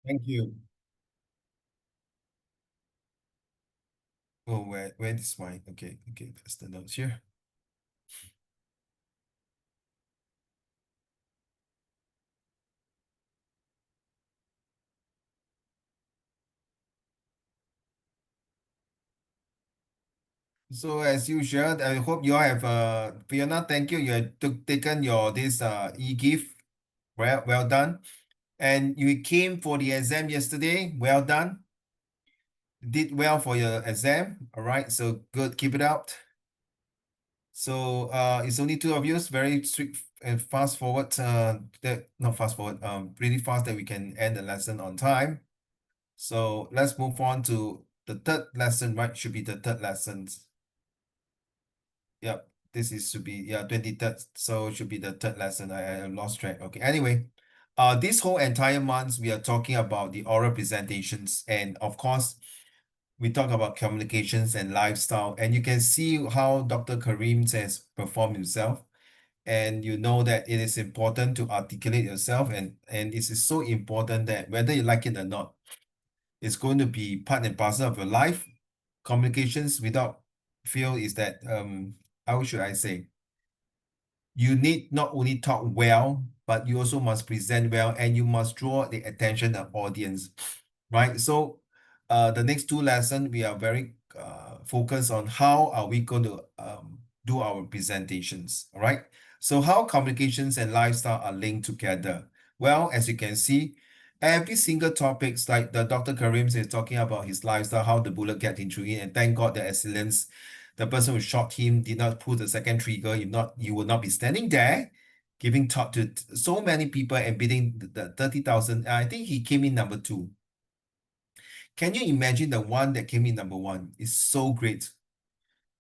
Thank you. Oh, where is my okay, that's the notes here. So as usual, I hope you all have Fiona, thank you. You have taken your this e-gift. Well done. And you came for the exam yesterday. Well done. Did well for your exam. All right, so good, keep it up. So it's only two of you, very strict and fast forward, that not fast forward, pretty fast that we can end the lesson on time. So let's move on to the third lesson, right? Should be the third lesson. Yep, this is should be, yeah, 23rd. So it should be the third lesson. I lost track. Okay. Anyway, this whole entire month we are talking about the oral presentations, and of course, we talk about communications and lifestyle. And you can see how Dr. Karim has performed himself. And you know that it is important to articulate yourself, and it is so important that whether you like it or not, it's going to be part and parcel of your life. Communications without feel is that how should I say? You need not only talk well, but you also must present well, and you must draw the attention of audience, right? So the next two lessons, we are very focused on how are we going to do our presentations, all right? So how communications and lifestyle are linked together? Well, as you can see, every single topics, like the Dr. Karim is talking about his lifestyle, how the bullet get into it, and thank God the excellence, the person who shot him did not pull the second trigger. If not, you would not be standing there giving talk to so many people and beating the 30,000. I think he came in number two. Can you imagine the one that came in number one? It's so great.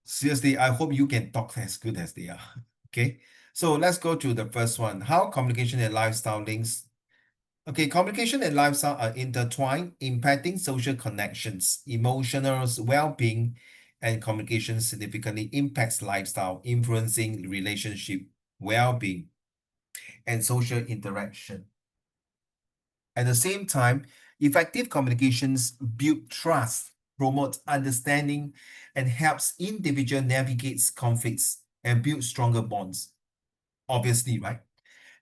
Seriously, I hope you can talk as good as they are. Okay, so let's go to the first one. How communication and lifestyle links. Okay, communication and lifestyle are intertwined, impacting social connections, emotional well-being, and communication significantly impacts lifestyle, influencing relationship, well-being, and social interaction. At the same time, effective communications build trust, promote understanding, and helps individual navigates conflicts and build stronger bonds. Obviously, right?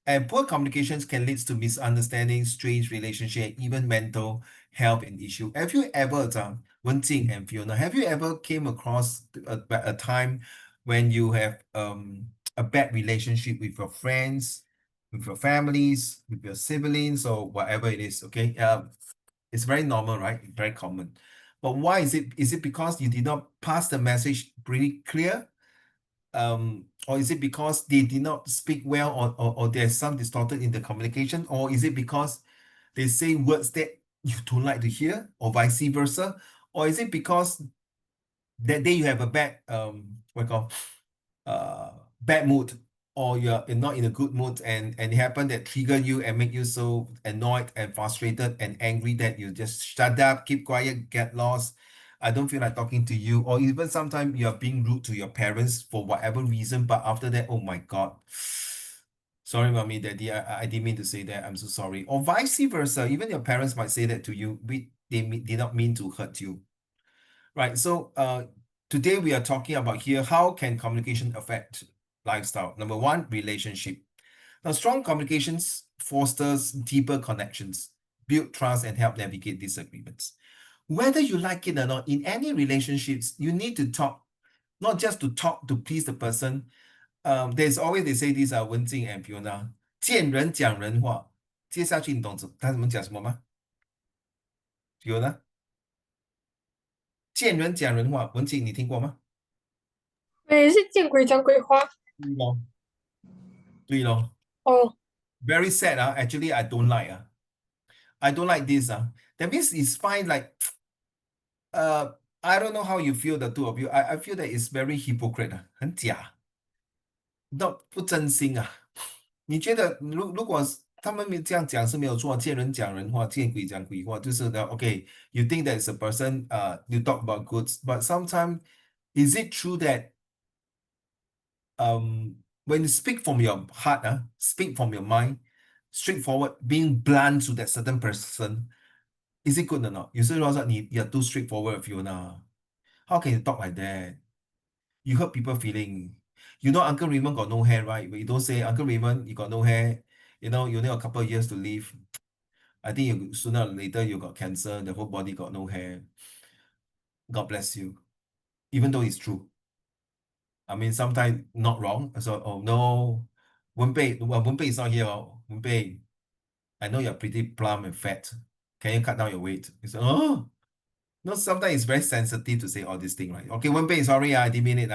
And poor communications can lead to misunderstandings, strange relationship, even mental health and issue. Have you ever, Wen-Ting and Fiona, have you ever came across a time when you have a bad relationship with your friends, with your families, with your siblings, or whatever it is? Okay, it's very normal, right? Very common. But why is it? Is it because you did not pass the message pretty clear? Or is it because they did not speak well, or there's some distorted in the communication, or is it because they say words that you don't like to hear, or vice versa? Or is it because that day you have a bad what you call uh bad mood, or you're not in a good mood, and it happened that trigger you and make you so annoyed and frustrated and angry that you just shut up, keep quiet, get lost. I don't feel like talking to you, or even sometimes you're being rude to your parents for whatever reason, but after that, oh my God, sorry, mommy, daddy, I didn't mean to say that. I'm so sorry. Or vice versa. Even your parents might say that to you. They did not mean to hurt you. Right. So today we are talking about here, how can communication affect lifestyle? Number one, relationship. Now, strong communications fosters deeper connections, build trust, and help navigate disagreements. Whether you like it or not, in any relationships, you need to talk, not just to talk to please the person. There's always they say these are Wenjing and Fiona，见人讲人话。接下去你懂他们讲什么吗？Fiona，见人讲人话，文静你听过吗？也是见鬼讲鬼话。对咯，对咯。哦，Very sad. Actually, I don't like. I don't like this. That means it's fine. Like, uh, I don't know how you feel, the two of you. I feel that it's very hypocrite. 很假，not 不真心啊。你觉得如果他们没这样讲是没有错，见人讲人话，见鬼讲鬼话，就是的。Okay, you think that it's a person. You talk about goods, but sometimes is it true that when you speak from your heart, speak from your mind, straightforward, being blunt to that certain person, Is it good or not? You say, Rosa, you're too straightforward, Fiona. How can you talk like that? You hurt people feeling. You know Uncle Raymond got no hair, right? But you don't say, Uncle Raymond, you got no hair. You know, you only a couple of years to live. I think sooner or later you got cancer, the whole body got no hair. God bless you. Even though it's true. I mean, sometimes not wrong. So, oh no, Wenbei is not here. Oh, Wenbei, I know you're pretty plump and fat. Can you cut down your weight? He said, oh, no, sometimes it's very sensitive to say all these things, right? Okay, Wenbei, sorry, I didn't mean it.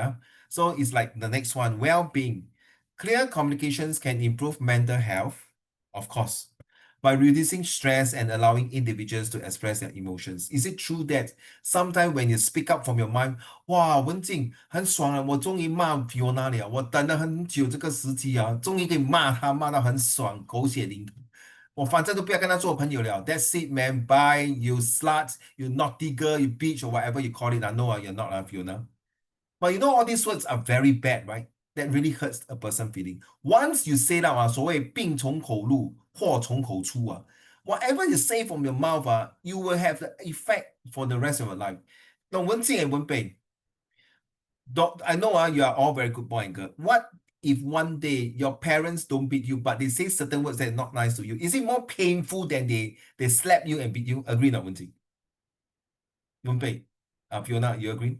So it's like the next one, well-being. Clear communications can improve mental health, of course, by reducing stress and allowing individuals to express their emotions. Is it true that sometimes when you speak up from your mind, 哇，文静很爽啊！我终于骂 Fiona 了，我等了很久这个时期啊，终于可以骂他，骂到很爽，狗血淋头。我反正都不要跟他做朋友了。That's it, man. Bye, you slut, you naughty girl, you bitch, or whatever you call it. I know you're not, Fiona. But you know, all these words are very bad, right? That really hurts a person feeling. Once you say that, 所谓病从口入，祸从口出 whatever you say from your mouth, you will have the effect for the rest of your life. Now, 文静 and 文贝, I know you are all very good boy and girl. What if one day your parents don't beat you, but they say certain words that are not nice to you? Is it more painful than they slap you and beat you? Agree or not, 文静? 文贝, Fiona, you agree?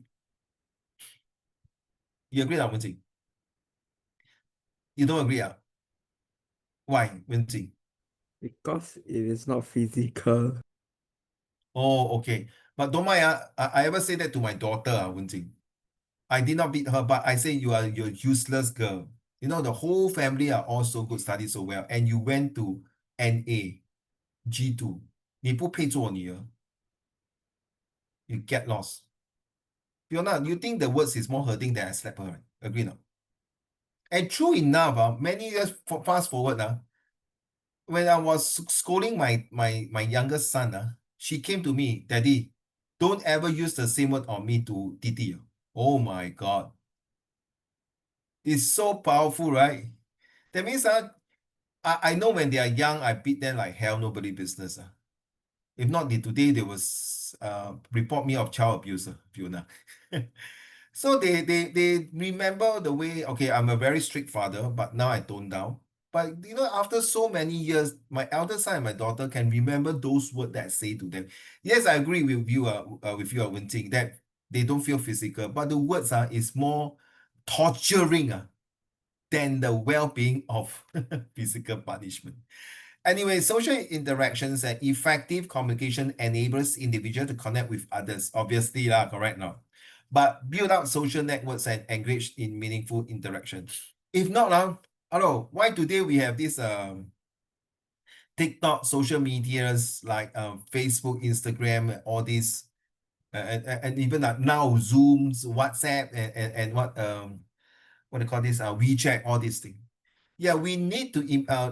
You agree or not, 文静? You don't agree, Why, 文静? Because it is not physical. Oh, okay. But don't mind, I ever say that to my daughter, Wenjing. I did not beat her, but I say you're useless girl. You know, the whole family are all so good, study so well, and you went to NA, G2. 你不配做我女儿. You get lost. Fiona, you think the words is more hurting than I slap her, right? Agree or not? And true enough, many years fast forward, when I was schooling my youngest son, she came to me, Daddy, don't ever use the same word on me to Titi. Oh my God. It's so powerful, right? That means I know when they are young, I beat them like hell, nobody business. If not, today they will report me of child abuse, Fiona. So they remember the way, okay, I'm a very strict father, but now I tone down. But you know, after so many years, my elder son and my daughter can remember those words that I say to them. Yes, I agree with you, Wenting, that they don't feel physical, but the words is more torturing than the well-being of physical punishment. Anyway, social interactions and effective communication enables individuals to connect with others. Obviously, correct now. But build out social networks and engage in meaningful interaction. If not, hello, why today we have this TikTok, social medias like Facebook, Instagram, all these, and even now Zooms, WhatsApp, and what do you call this? WeChat, all these things. Yeah, we need to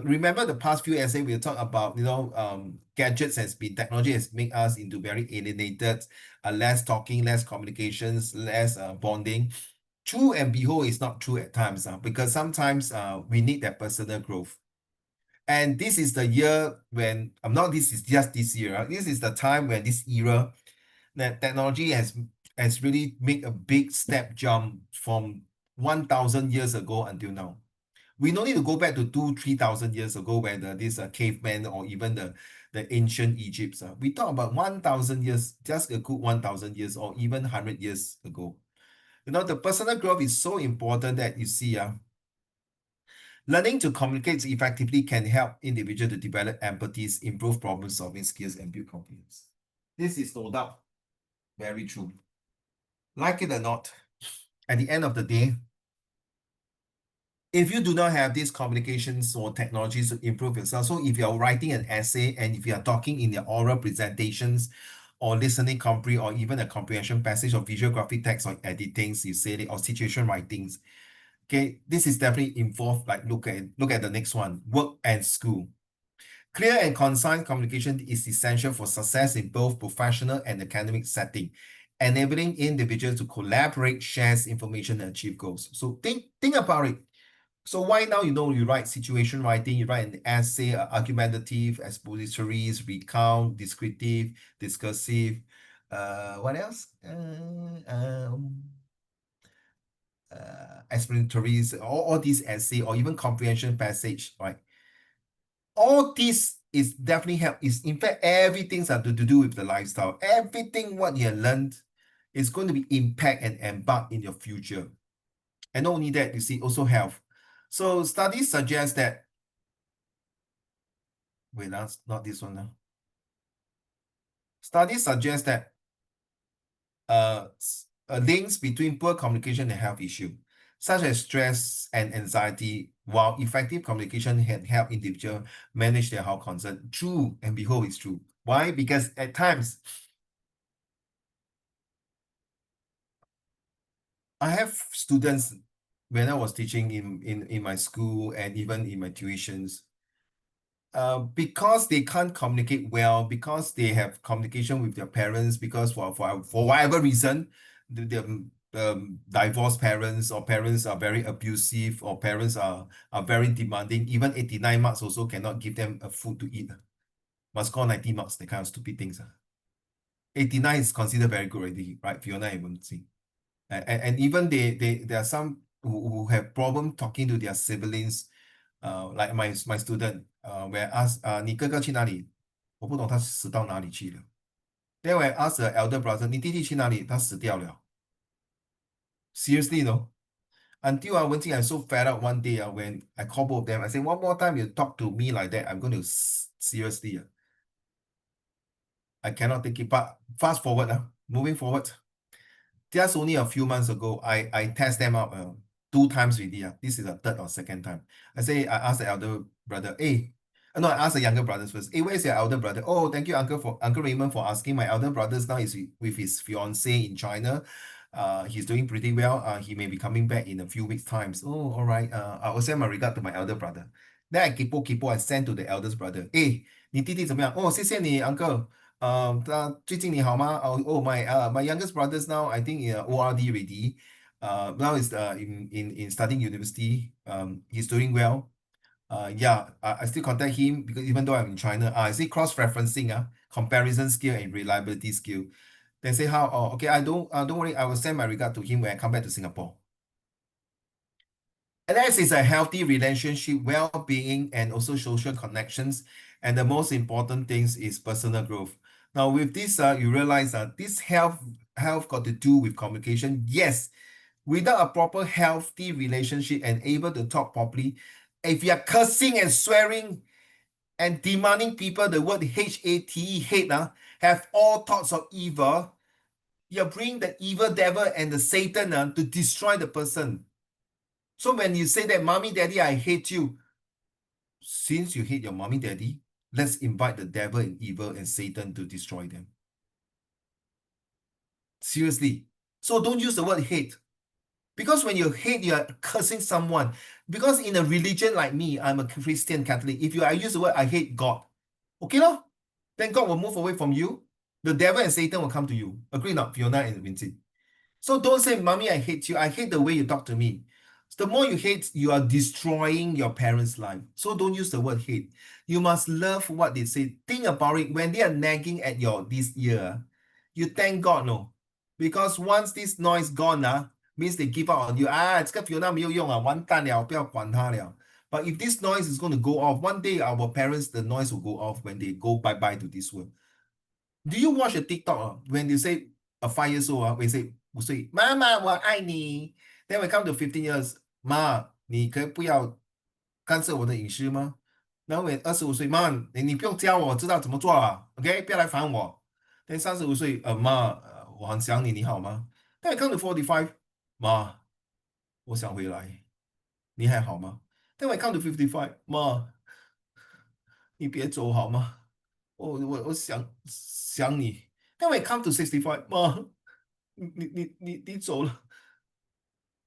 remember the past few essays we talk about, gadgets technology has made us into very alienated, less talking, less communications, less bonding. True and behold is not true at times, because sometimes we need that personal growth. And this is the year when, this is just this year, this is the time when this era that technology has really made a big step jump from 1,000 years ago until now. We don't need to go back to 3,000 years ago when this caveman or even the ancient Egypts. We talk about 1,000 years, just a good 1,000 years or even 100 years ago. The personal growth is so important that you see, learning to communicate effectively can help individuals to develop empathies, improve problem-solving skills, and build confidence. This is no doubt very true. Like it or not, at the end of the day, if you do not have these communications or technologies to improve yourself, so if you're writing an essay and if you are talking in your oral presentations or listening or even a comprehension passage or visual graphic text or editing, you say it, or situation writings, okay, this is definitely involved. Like look at the next one, work and school. Clear and concise communication is essential for success in both professional and academic setting, enabling individuals to collaborate, share information, and achieve goals. So think about it. So why now you write situation writing, you write an essay, argumentative, expositories, recount, descriptive, discursive, what else? Explanatories, all these essay or even comprehension passage, right? All this is definitely help. Is in fact everything's to do with the lifestyle. Everything what you have learned is going to be impact and embark in your future. And not only that, you see, also health. So studies suggest that, wait, that's not this one now. Studies suggest that links between poor communication and health issue, such as stress and anxiety, while effective communication can help individuals manage their health concern. True, and behold, it's true. Why? Because at times, I have students when I was teaching in my school and even in my tuitions, because they can't communicate well, because they have communication with their parents, because for whatever reason, the divorced parents or parents are very abusive or parents are very demanding. Even 89 marks also cannot give them a food to eat. Must score 90 marks, that kind of stupid things. 89 is considered very good already, right? Fiona even see. And even there are some who have problem talking to their siblings, like my student, where I ask 你哥哥去哪里？我不懂他死到哪里去了。Then when I ask the elder brother, 你弟弟去哪里？他死掉了。Seriously, no. Until I went in, I'm so fed up one day when I call both of them. I say, one more time you talk to me like that, I'm going to seriously. I cannot take it. But fast forward, moving forward. Just only a few months ago, I test them out 2 times already. This is the third or second time. I asked the elder brother, hey, no, I asked the younger brothers first. Hey, where's your elder brother? Oh, thank you, Uncle Raymond, for asking. My elder brother now is with his fiancée in China. He's doing pretty well. He may be coming back in a few weeks' time. Oh, all right. I will send my regard to my elder brother. Then I keep I send to the eldest brother. Hey, 你弟弟怎么样？哦，谢谢你，uncle。最近你好吗？my youngest brothers now I think in ORD already. Now is in studying university. He's doing well. Yeah, I still contact him because even though I'm in China, I say cross-referencing, comparison skill and reliability skill. They say how? Oh, okay. Don't worry. I will send my regard to him when I come back to Singapore. And that is a healthy relationship, well-being, and also social connections. And the most important things is personal growth. Now, with this, you realize that this health got to do with communication. Yes, without a proper healthy relationship and able to talk properly, if you are cursing and swearing and demanding people the word hate, have all thoughts of evil, you're bringing the evil devil and the Satan to destroy the person. So when you say that, mommy, daddy, I hate you, since you hate your mommy, daddy, let's invite the devil and evil and Satan to destroy them. Seriously. So don't use the word hate. Because when you hate, you are cursing someone. Because in a religion like me, I'm a Christian Catholic. If I use the word I hate God, okay, no? Then God will move away from you. The devil and Satan will come to you. Agree not, Fiona and Vincent? So don't say, mommy, I hate you. I hate the way you talk to me. The more you hate, you are destroying your parents' life. So don't use the word hate. You must love what they say. Think about it. When they are nagging at your this ear, you thank God, no? Because once this noise gone, means they give up on you. 这个 Fiona 没有用啊，完蛋了，不要管他了. But if this noise is going to go off, one day our parents, the noise will go off when they go bye-bye to this world. Do you watch a TikTok when you say a 5 years old, we say 5岁, 妈妈我爱你. Then we come to 15 years, 妈，你可以不要干涉我的隐私吗？然后25岁，妈，你不用教我，知道怎么做了，OK， 不要来烦我。Then 35岁，妈，我很想你，你好吗？Then we come to 45, 妈，我想回来，你还好吗？Then we come to 55, 妈，你别走好吗？我想你。Then we come to 65, 妈，你走了，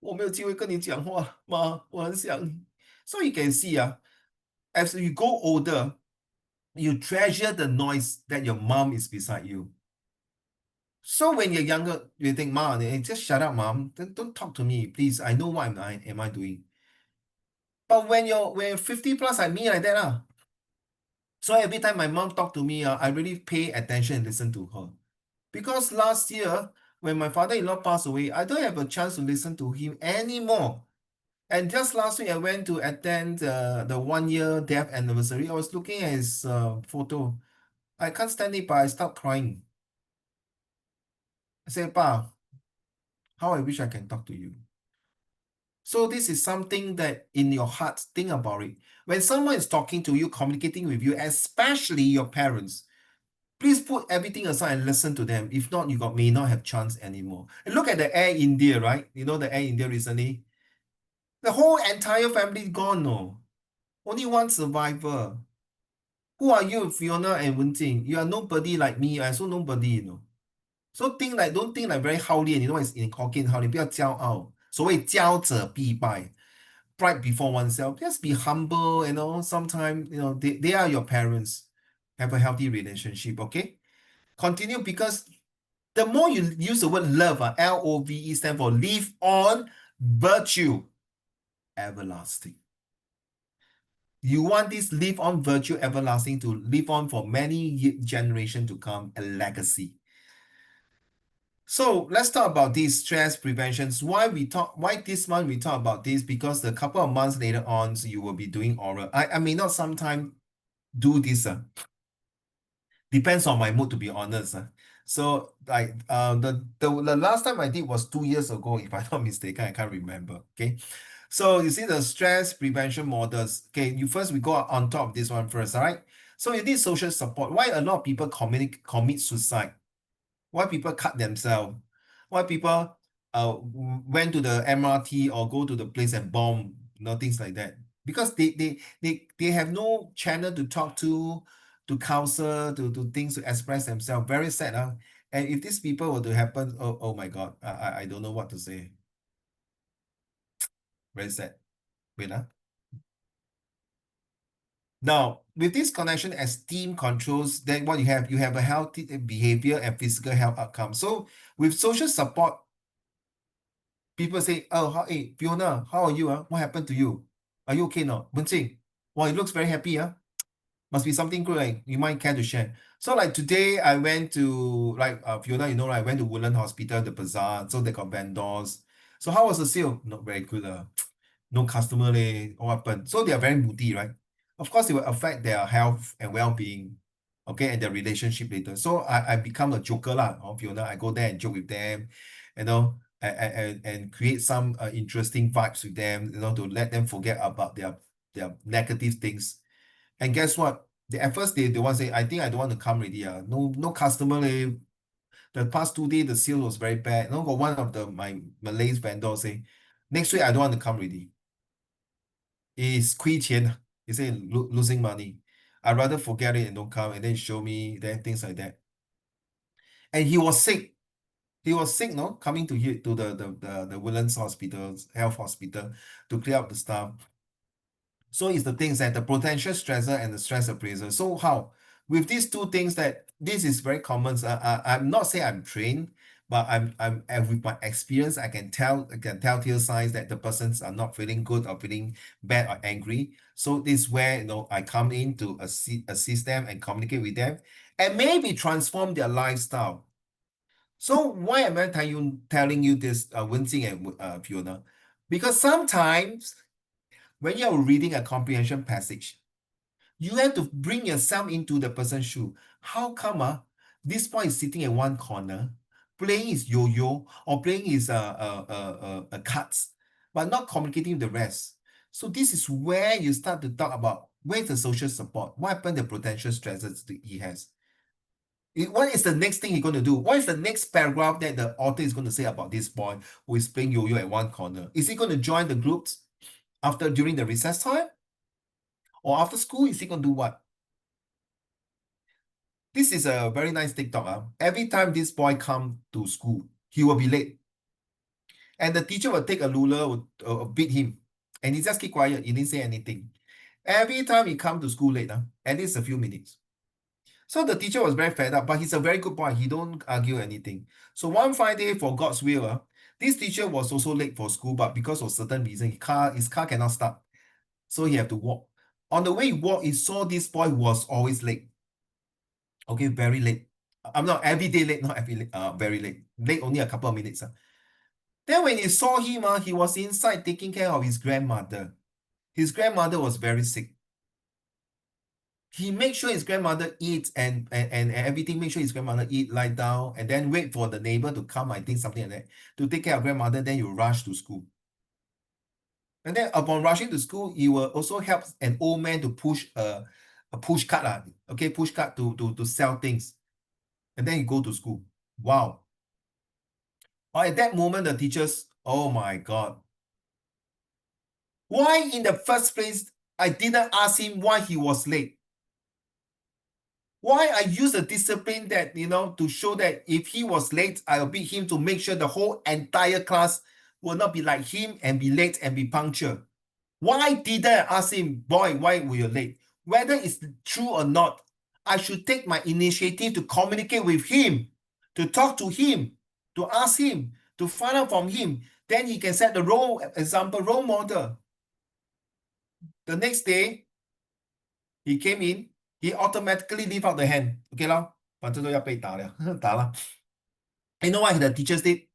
我没有机会跟你讲话，妈，我很想你。So you can see, as you go older, you treasure the noise that your mom is beside you. So when you're younger, you think, Mom, just shut up, Mom. Don't talk to me, please. I know what am I doing. But when you're 50 plus like me like that. So every time my mom talk to me, I really pay attention and listen to her. Because last year, when my father-in-law passed away, I don't have a chance to listen to him anymore. And just last week, I went to attend the 1 year death anniversary. I was looking at his photo. I can't stand it, but I start crying. I said, Pa, how I wish I can talk to you. So this is something that in your heart, think about it. When someone is talking to you, communicating with you, especially your parents, please put everything aside and listen to them. If not, you may not have chance anymore. And look at the Air India, right? You know the Air India recently? The whole entire family gone, no. Only one survivor. Who are you, Fiona and Wenjing? You are nobody like me. I also nobody. So don't think like very 好练. You know it's in Hokkien 好练，不要骄傲。所谓骄者必败 pride before oneself. Just be humble, sometimes, they are your parents. Have a healthy relationship, okay? Continue because the more you use the word love, Love stand for live on virtue, everlasting. You want this live on virtue everlasting to live on for many generations to come, a legacy. So let's talk about these stress preventions. Why this month we talk about this? Because a couple of months later on, so you will be doing oral. I may not sometime do this. Depends on my mood, to be honest. So like the last time I did was 2 years ago, if I'm not mistaken. I can't remember. Okay. So you see the stress prevention models. Okay, we go on top of this one first, all right? So you need social support. Why a lot of people commit suicide? Why people cut themselves? Why people went to the MRT or go to the place and bomb, things like that. Because they have no channel to talk to counsel, to things to express themselves. Very sad, huh? And if these people were to happen, oh my God, I don't know what to say. Very sad. Wait, huh? Now, with this connection as team controls, then what you have a healthy behavior and physical health outcome. So with social support, people say, oh, hey, Fiona, how are you? What happened to you? Are you okay now? Wenjing, wow, it looks very happy. Must be something good, like you might care to share. So like today I went to Fiona, I went to Woodland Hospital, the bazaar, so they got vendors. So how was the sale? Not very good. No customer what happened? So they are very moody, right? Of course, it will affect their health and well-being, okay, and their relationship later. So I become a joker lah, Fiona. I go there and joke with them, and create some interesting vibes with them, to let them forget about their negative things. And guess what? At first they want to say, I think I don't want to come already. No customer. The past 2 days, the sales was very bad. Got one of my Malays vendors say, next week I don't want to come already. It's 亏钱. He say losing money. I'd rather forget it and don't come and then show me then things like that. And he was sick. He was sick, no? Coming to here to the Woodlands Hospital, health hospital, to clear up the stuff. So it's the things that the potential stressor and the stress appraiser. So how? With these two things that this is very common. I'm not saying I'm trained, but and with my experience, I can tell signs that the persons are not feeling good or feeling bad or angry. So this is where I come in to assist them and communicate with them and maybe transform their lifestyle. So why am I telling you this, Wenjing and Fiona? Because sometimes when you're reading a comprehension passage, you have to bring yourself into the person's shoe. How come this boy is sitting in one corner, playing his yo-yo or playing his cards, but not communicating with the rest? So this is where you start to talk about where's the social support, what happened to the potential stresses that he has. What is the next thing he's going to do? What is the next paragraph that the author is going to say about this boy who is playing yo-yo at one corner? Is he going to join the groups during the recess time? Or after school, is he going to do what? This is a very nice TikTok. Every time this boy come to school, he will be late. And the teacher will take a ruler, will beat him. And he just keep quiet. He didn't say anything. Every time he come to school late, at least a few minutes. So the teacher was very fed up, but he's a very good boy. He don't argue anything. So one fine day, for God's will, this teacher was also late for school, but because of certain reason, his car cannot start. So he have to walk. On the way he walked, he saw this boy was always late. Okay, very late. I'm not every day late, not every late, very late. Late only a couple of minutes. Then when he saw him, he was inside taking care of his grandmother. His grandmother was very sick. He made sure his grandmother eats and everything, make sure his grandmother eat, lie down, and then wait for the neighbor to come, I think something like that, to take care of grandmother, then you rush to school. And then upon rushing to school, he will also help an old man to push a push cart, okay, push cart to sell things. And then he go to school. Wow. At that moment, the teachers, oh my God. Why in the first place, I didn't ask him why he was late? Why I use the discipline that, to show that if he was late, I'll beat him to make sure the whole entire class will not be like him and be late and be punctual. Why didn't I ask him, boy, why were you late? Whether it's true or not, I should take my initiative to communicate with him, to talk to him, to ask him, to find out from him. Then he can set the role model. The next day, he came in, he automatically leave out the hand. Okay, 咯，反正都要被打了，打了。You know what the teachers did?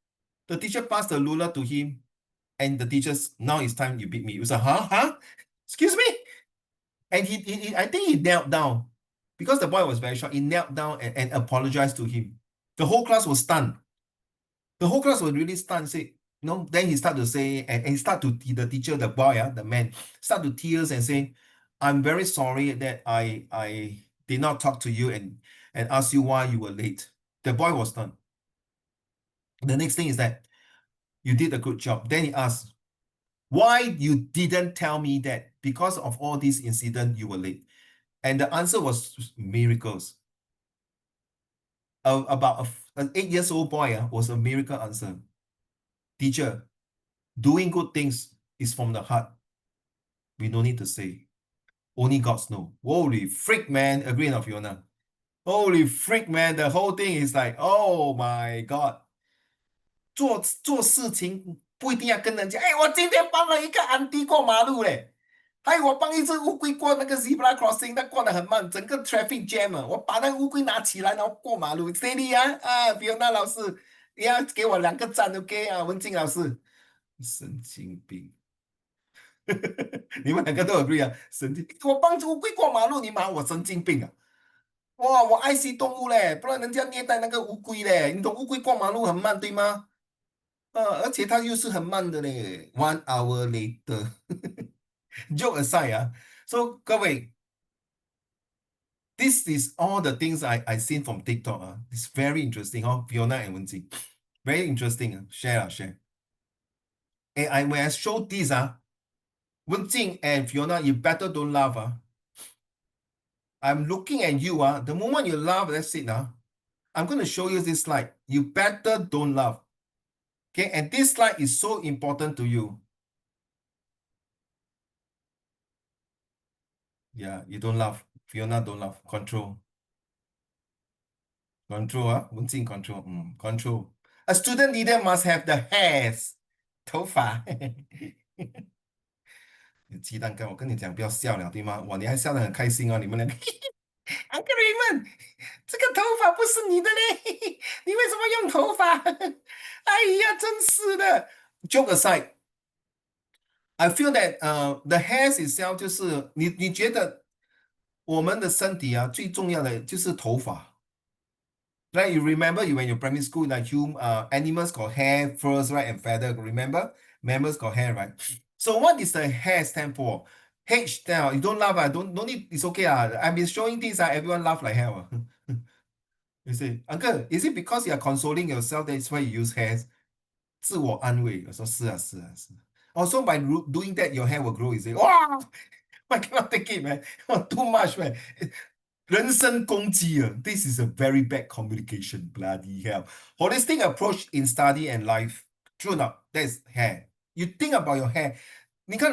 The teacher passed the ruler to him, and the teachers, now it's time you beat me. He was like, huh? Excuse me? And I think he knelt down. Because the boy was very short, he knelt down and apologized to him. The whole class was stunned. The whole class was really stunned. Say, then he started to say, and he started to, the teacher, the boy, the man, start to tears and saying, I'm very sorry that I did not talk to you and ask you why you were late. The boy was stunned. The next thing is that you did a good job. Then he asked, why you didn't tell me that because of all these incidents you were late? And the answer was miracles. About an 8-year-old boy was a miracle answer. Teacher, doing good things is from the heart. We don't need to say. Only God knows. Holy freak, man. Agree enough, Fiona? Holy freak, man. The whole thing is like, oh my God. 做事情不一定要跟人家，我今天帮了一个安迪过马路嘞，我帮一只乌龟过那个 zebra crossing，它过得很慢，整个 traffic jam 我把那个乌龟拿起来，然后过马路 steady Fiona 老师，你要给我2个赞 ，OK 文静老师，神经病，你们2个都 agree 神经，我帮乌龟过马路，你骂我神经病哇，我爱惜动物嘞，不然人家虐待那个乌龟嘞，你懂乌龟过马路很慢，对吗？而且它又是很慢的嘞。1 hour later. Joke aside, so 各位 this is all the things I seen from TikTok. It's very interesting, Fiona and Wenjing. Very interesting. Share. And when I show this, Wenjing and Fiona, you better don't laugh. I'm looking at you. The moment you laugh, that's it. I'm going to show you this slide. You better don't laugh. Okay, and this slide is so important to you. Yeah, you don't laugh. Fiona, don't laugh. Control. Wenjing, control. Control. A student leader must have the hairs. 头发。鸡蛋糕，我跟你讲，不要笑了，对吗？哇，你还笑得很开心哦，你们两个。Uncle Raymond，这个头发不是你的嘞，你为什么用头发？哎呀，真是的。Joke aside, I feel that the hairs itself 就是你觉得我们的身体最重要的就是头发。Right, you remember when you're primary school, like animals got hair, furs, right, and feather. Remember, mammals got hair, right? So what is the hair stand for? H now. You don't laugh. Don't need. It's okay. I've been showing this. Everyone laugh like hell. You say, Uncle, is it because you are consoling yourself that's why you use hairs? 自我安慰。我说是啊。Also by doing that, your hair will grow. You say, wow, I cannot take it, man. Too much, man. 人身攻击 This is a very bad communication. Bloody hell. Holistic approach in study and life. True not? That's hair. You think about your hair. 你看，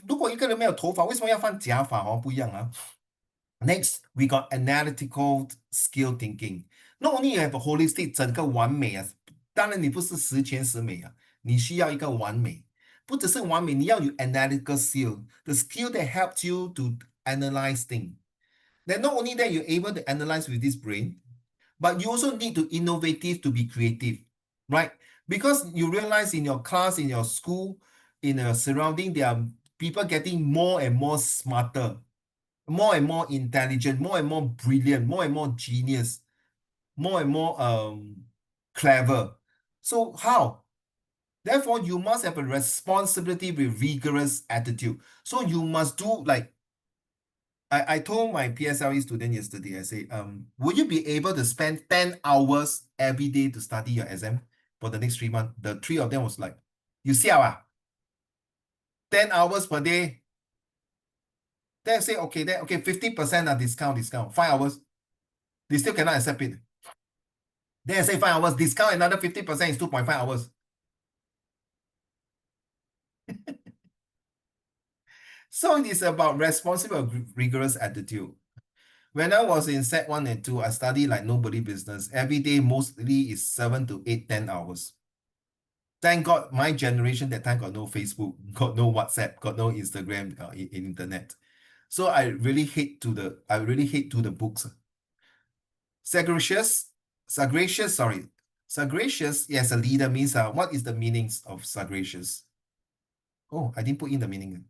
如果一个人没有头发，为什么要放假发？不一样Next, we got analytical skill thinking. Not only you have a holistic 整个完美当然你不是十全十美你需要一个完美。不只是完美，你要有 analytical skill, the skill that helps you to analyze things. Then not only that you're able to analyze with this brain, but you also need to innovative to be creative, right? Because you realize in your class, in your school, in your surrounding, there are people getting more and more smarter, more and more intelligent, more and more brilliant, more and more genius, more and more clever. So how? Therefore, you must have a responsibility with rigorous attitude. So you must do like I told my PSLE student yesterday, I say, would you be able to spend 10 hours every day to study your exam for the next 3 months? The three of them was like, you see, 10 hours per day. Then I say, okay, then okay, 50% discount, 5 hours. They still cannot accept it. Then I say 5 hours, discount another 50% is 2.5 hours. So it is about responsible, rigorous attitude. When I was in Sec 1 and 2, I studied like nobody business. Every day mostly is 7 to 8, 10 hours. Thank God my generation that time got no Facebook, got no WhatsApp, got no Instagram, internet. So I really hate to the books. Sagacious, yes, a leader means what is the meanings of sagacious? Oh, I didn't put in the meaning.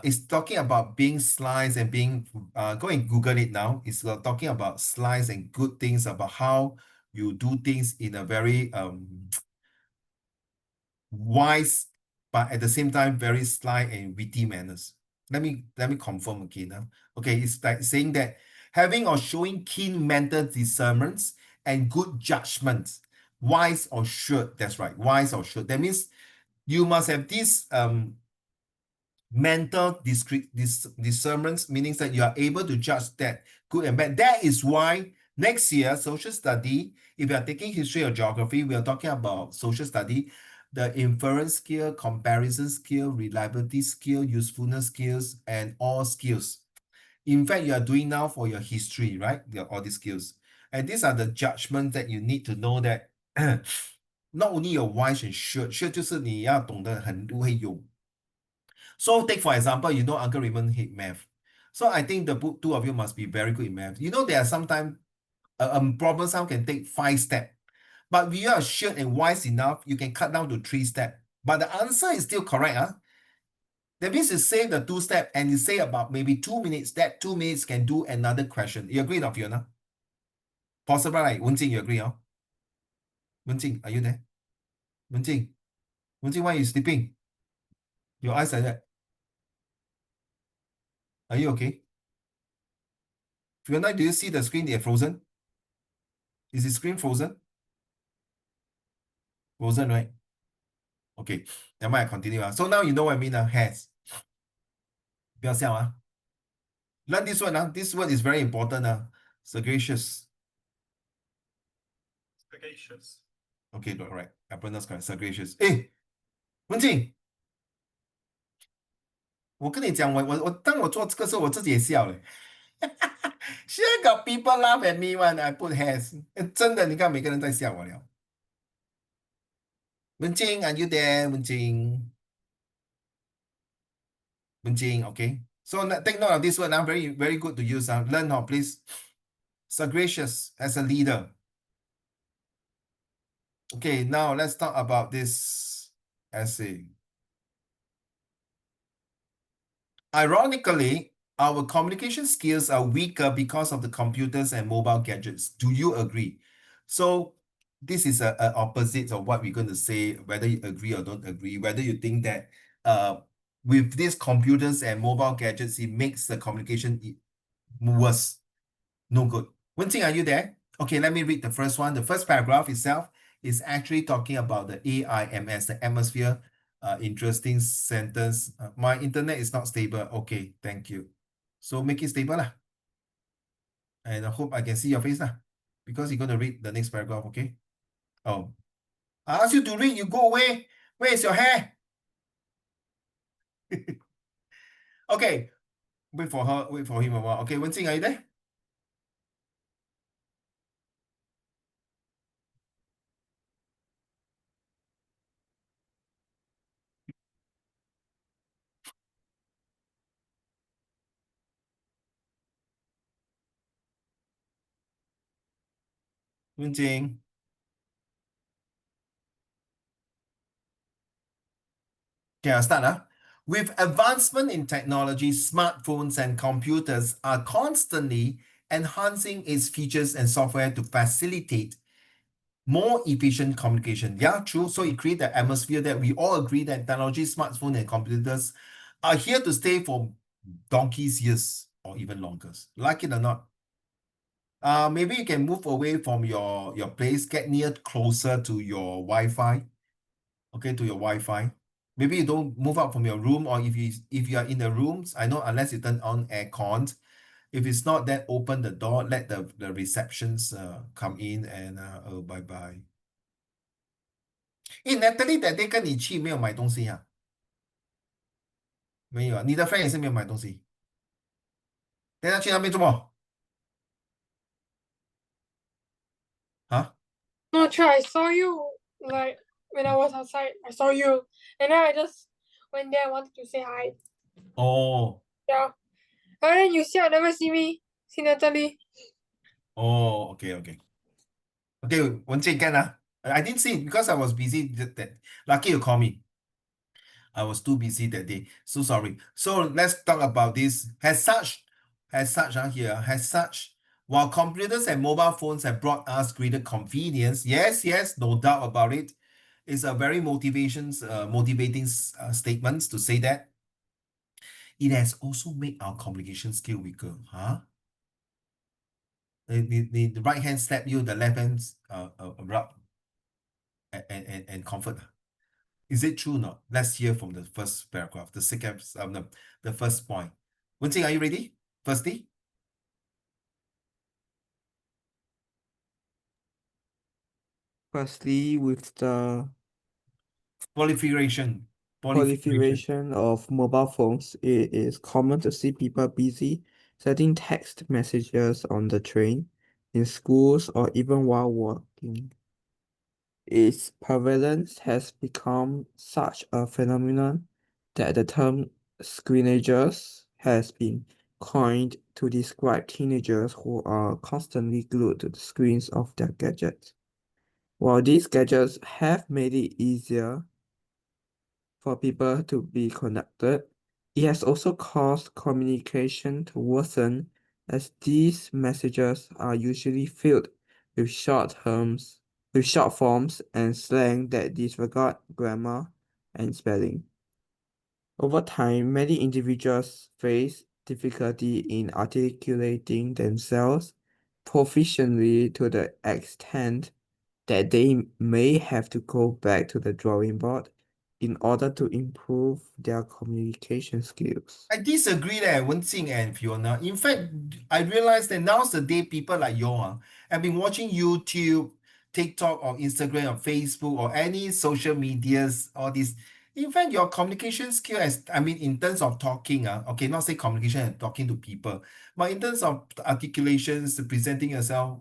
It's talking about being slice and being go and Google it now. It's talking about slice and good things about how you do things in a very wise, but at the same time very sly and witty manners. Let me confirm again. Okay, it's like saying that having or showing keen mental discernment and good judgment, wise or shrewd. That's right, wise or shrewd. That means you must have this mental discernment, meaning that you are able to judge that good and bad. That is why next year, social study, if you are taking history or geography, we are talking about social study, the inference skill, comparison skill, reliability skill, usefulness skills, and all skills. In fact, you are doing now for your history, right? All these skills. And these are the judgments that you need to know that not only your wise and should 就是你要懂得很会用。So take for example, you know Uncle Raymond hate math. So I think the two of you must be very good in math. You know there are sometimes problem sum can take 5 steps. But if you are sure and wise enough, you can cut down to 3 steps. But the answer is still correct. That means you save the 2 steps and you say about maybe 2 minutes, that 2 minutes can do another question. You agree, not Fiona? Possible, right? Wenjing, you agree, huh? Wenjing, are you there? Wenjing, why are you sleeping? Your eyes like that. Are you okay? Fiona, do you see the screen? They're frozen. Is the screen frozen? Frozen, right? Okay. Then I continue. So now you know what I mean. Has. 不要笑啊. Learn this one. This word is very important. Sagacious. Okay, right. I pronounce correct. Sagacious. 文静，我跟你讲，当我做这个时候，我自己也笑了。Sure got people laugh at me when I put has. 真的，你看每个人在笑我了。文静，Are you there？文静，okay. So take note of this word. Very, very good to use. Learn how, please. Sagacious as a leader. Okay, now let's talk about this essay. Ironically, our communication skills are weaker because of the computers and mobile gadgets. Do you agree? So this is a opposite of what we're going to say, whether you agree or don't agree, whether you think that with these computers and mobile gadgets, it makes the communication worse. No good. Wenqing, are you there? Okay, let me read the first one. The first paragraph itself is actually talking about the AIMS, the atmosphere. Interesting sentence. My internet is not stable. Okay, thank you. So make it stable lah. And I hope I can see your face lah. Because you're going to read the next paragraph, okay? Oh. I ask you to read, you go away. Where is your hair? Okay. Wait for him a while. Okay, Wenqing, are you there? 文静。Okay, I'll start. With advancement in technology, smartphones and computers are constantly enhancing its features and software to facilitate more efficient communication. Yeah, true. So it creates the atmosphere that we all agree that technology, smartphones, and computers are here to stay for donkey's years or even longer. Like it or not. Maybe you can move away from your place, get near closer to your Wi-Fi. Okay, to your Wi-Fi. Maybe you don't move out from your room, or if you are in the rooms, I know unless you turn on aircon, if it's not, then open the door, let the receptions come in and oh bye bye. Natalie that day 跟你去没有买东西啊？没有啊，你的 friend 也是没有买东西。等下去那边做么？啊？ Not sure. I saw you like when I was outside. I saw you, and then I just went there. I wanted to say hi. Oh, Yeah. And then you still never see me. See Natalie. oh, okay, okay. Okay, Wenjing can I didn't see it because I was busy that lucky you call me. I was too busy that day. So sorry. So let's talk about this. Has such, while computers and mobile phones have brought us greater convenience, yes, no doubt about it. It's a very motivating statements to say that. It has also made our communication skill weaker. Huh? The right hand slap you, the left hand rub and comfort. Is it true or not? Let's hear from the first paragraph, the second, the first point. Wenjing, are you ready? Firstly, Firstly, with the proliferation. proliferation of mobile phones, it is common to see people busy sending text messages on the train, in schools, or even while walking. Its prevalence has become such a phenomenon that the term screenagers has been coined to describe teenagers who are constantly glued to the screens of their gadgets. While these gadgets have made it easier for people to be connected, it has also caused communication to worsen as these messages are usually filled with short forms and slang that disregard grammar and spelling. Over time, many individuals face difficulty in articulating themselves proficiently to the extent that they may have to go back to the drawing board in order to improve their communication skills. I disagree there, Wenjing and Fiona. In fact, I realized that nowadays people like you have been watching YouTube, TikTok, or Instagram, or Facebook, or any social medias, all these. In fact, your communication skill, in terms of talking, okay, not say communication and talking to people, but in terms of articulations, presenting yourself,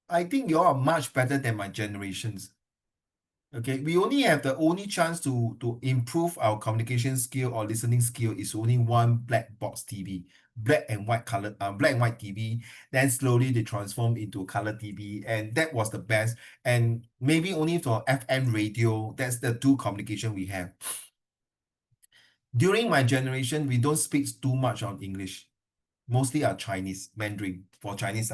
I think you are much better than my generations. Okay, we only have the only chance to improve our communication skill or listening skill is only one black box TV, black and white TV. Then slowly they transform into color TV, and that was the best. And maybe only for FM radio, that's the two communication we have. During my generation, we don't speak too much on English. Mostly are Chinese, Mandarin for Chinese.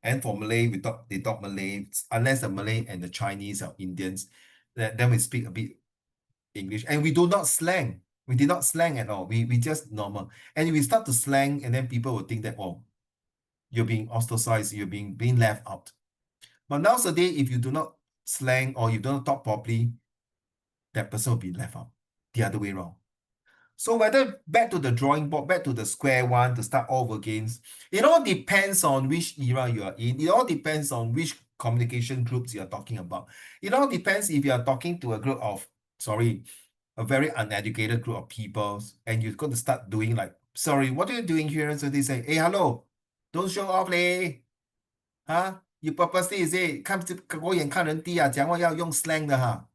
And for Malay, they talk Malay, unless the Malay and the Chinese or Indians, then we speak a bit English. And we do not slang. We did not slang at all. We just normal. And we start to slang, and then people will think that, oh, you're being ostracized, you're being left out. But nowadays, if you do not slang or you don't talk properly, that person will be left out. The other way around. So whether back to the drawing board, back to the square one to start all over again, it all depends on which era you are in. It all depends on which communication groups you're talking about. It all depends if you're talking to a group of, a very uneducated group of people, and you're going to start doing like, sorry, what are you doing here? So they say, hey, hello, don't show off, leh. Huh? You purposely is it 狗眼看人低啊，讲话要用 slang 的哈。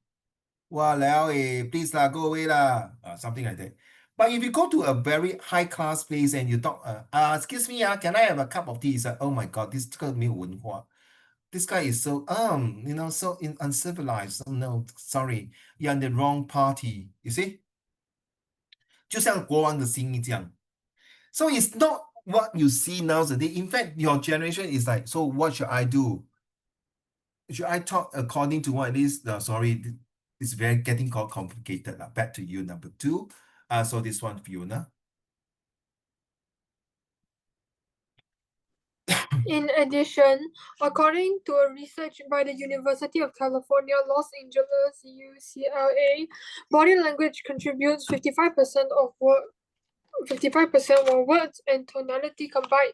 Walao, please lah, go away lah, something like that. But if you go to a very high class place and you talk, excuse me, can I have a cup of tea? It's like, oh my God, this 这个没有文化. this guy is so so uncivilized. Oh no, sorry, you're in the wrong party. You see? 就像国王的心意这样。So it's not what you see nowadays. In fact, your generation is like, so what should I do? Should I talk according to what it is? Sorry, it's very getting complicated. Back to you, number two. So this one, Fiona. In addition, according to a research by the University of California, Los Angeles, UCLA, body language contributes 55% of what 55% while words and tonality combined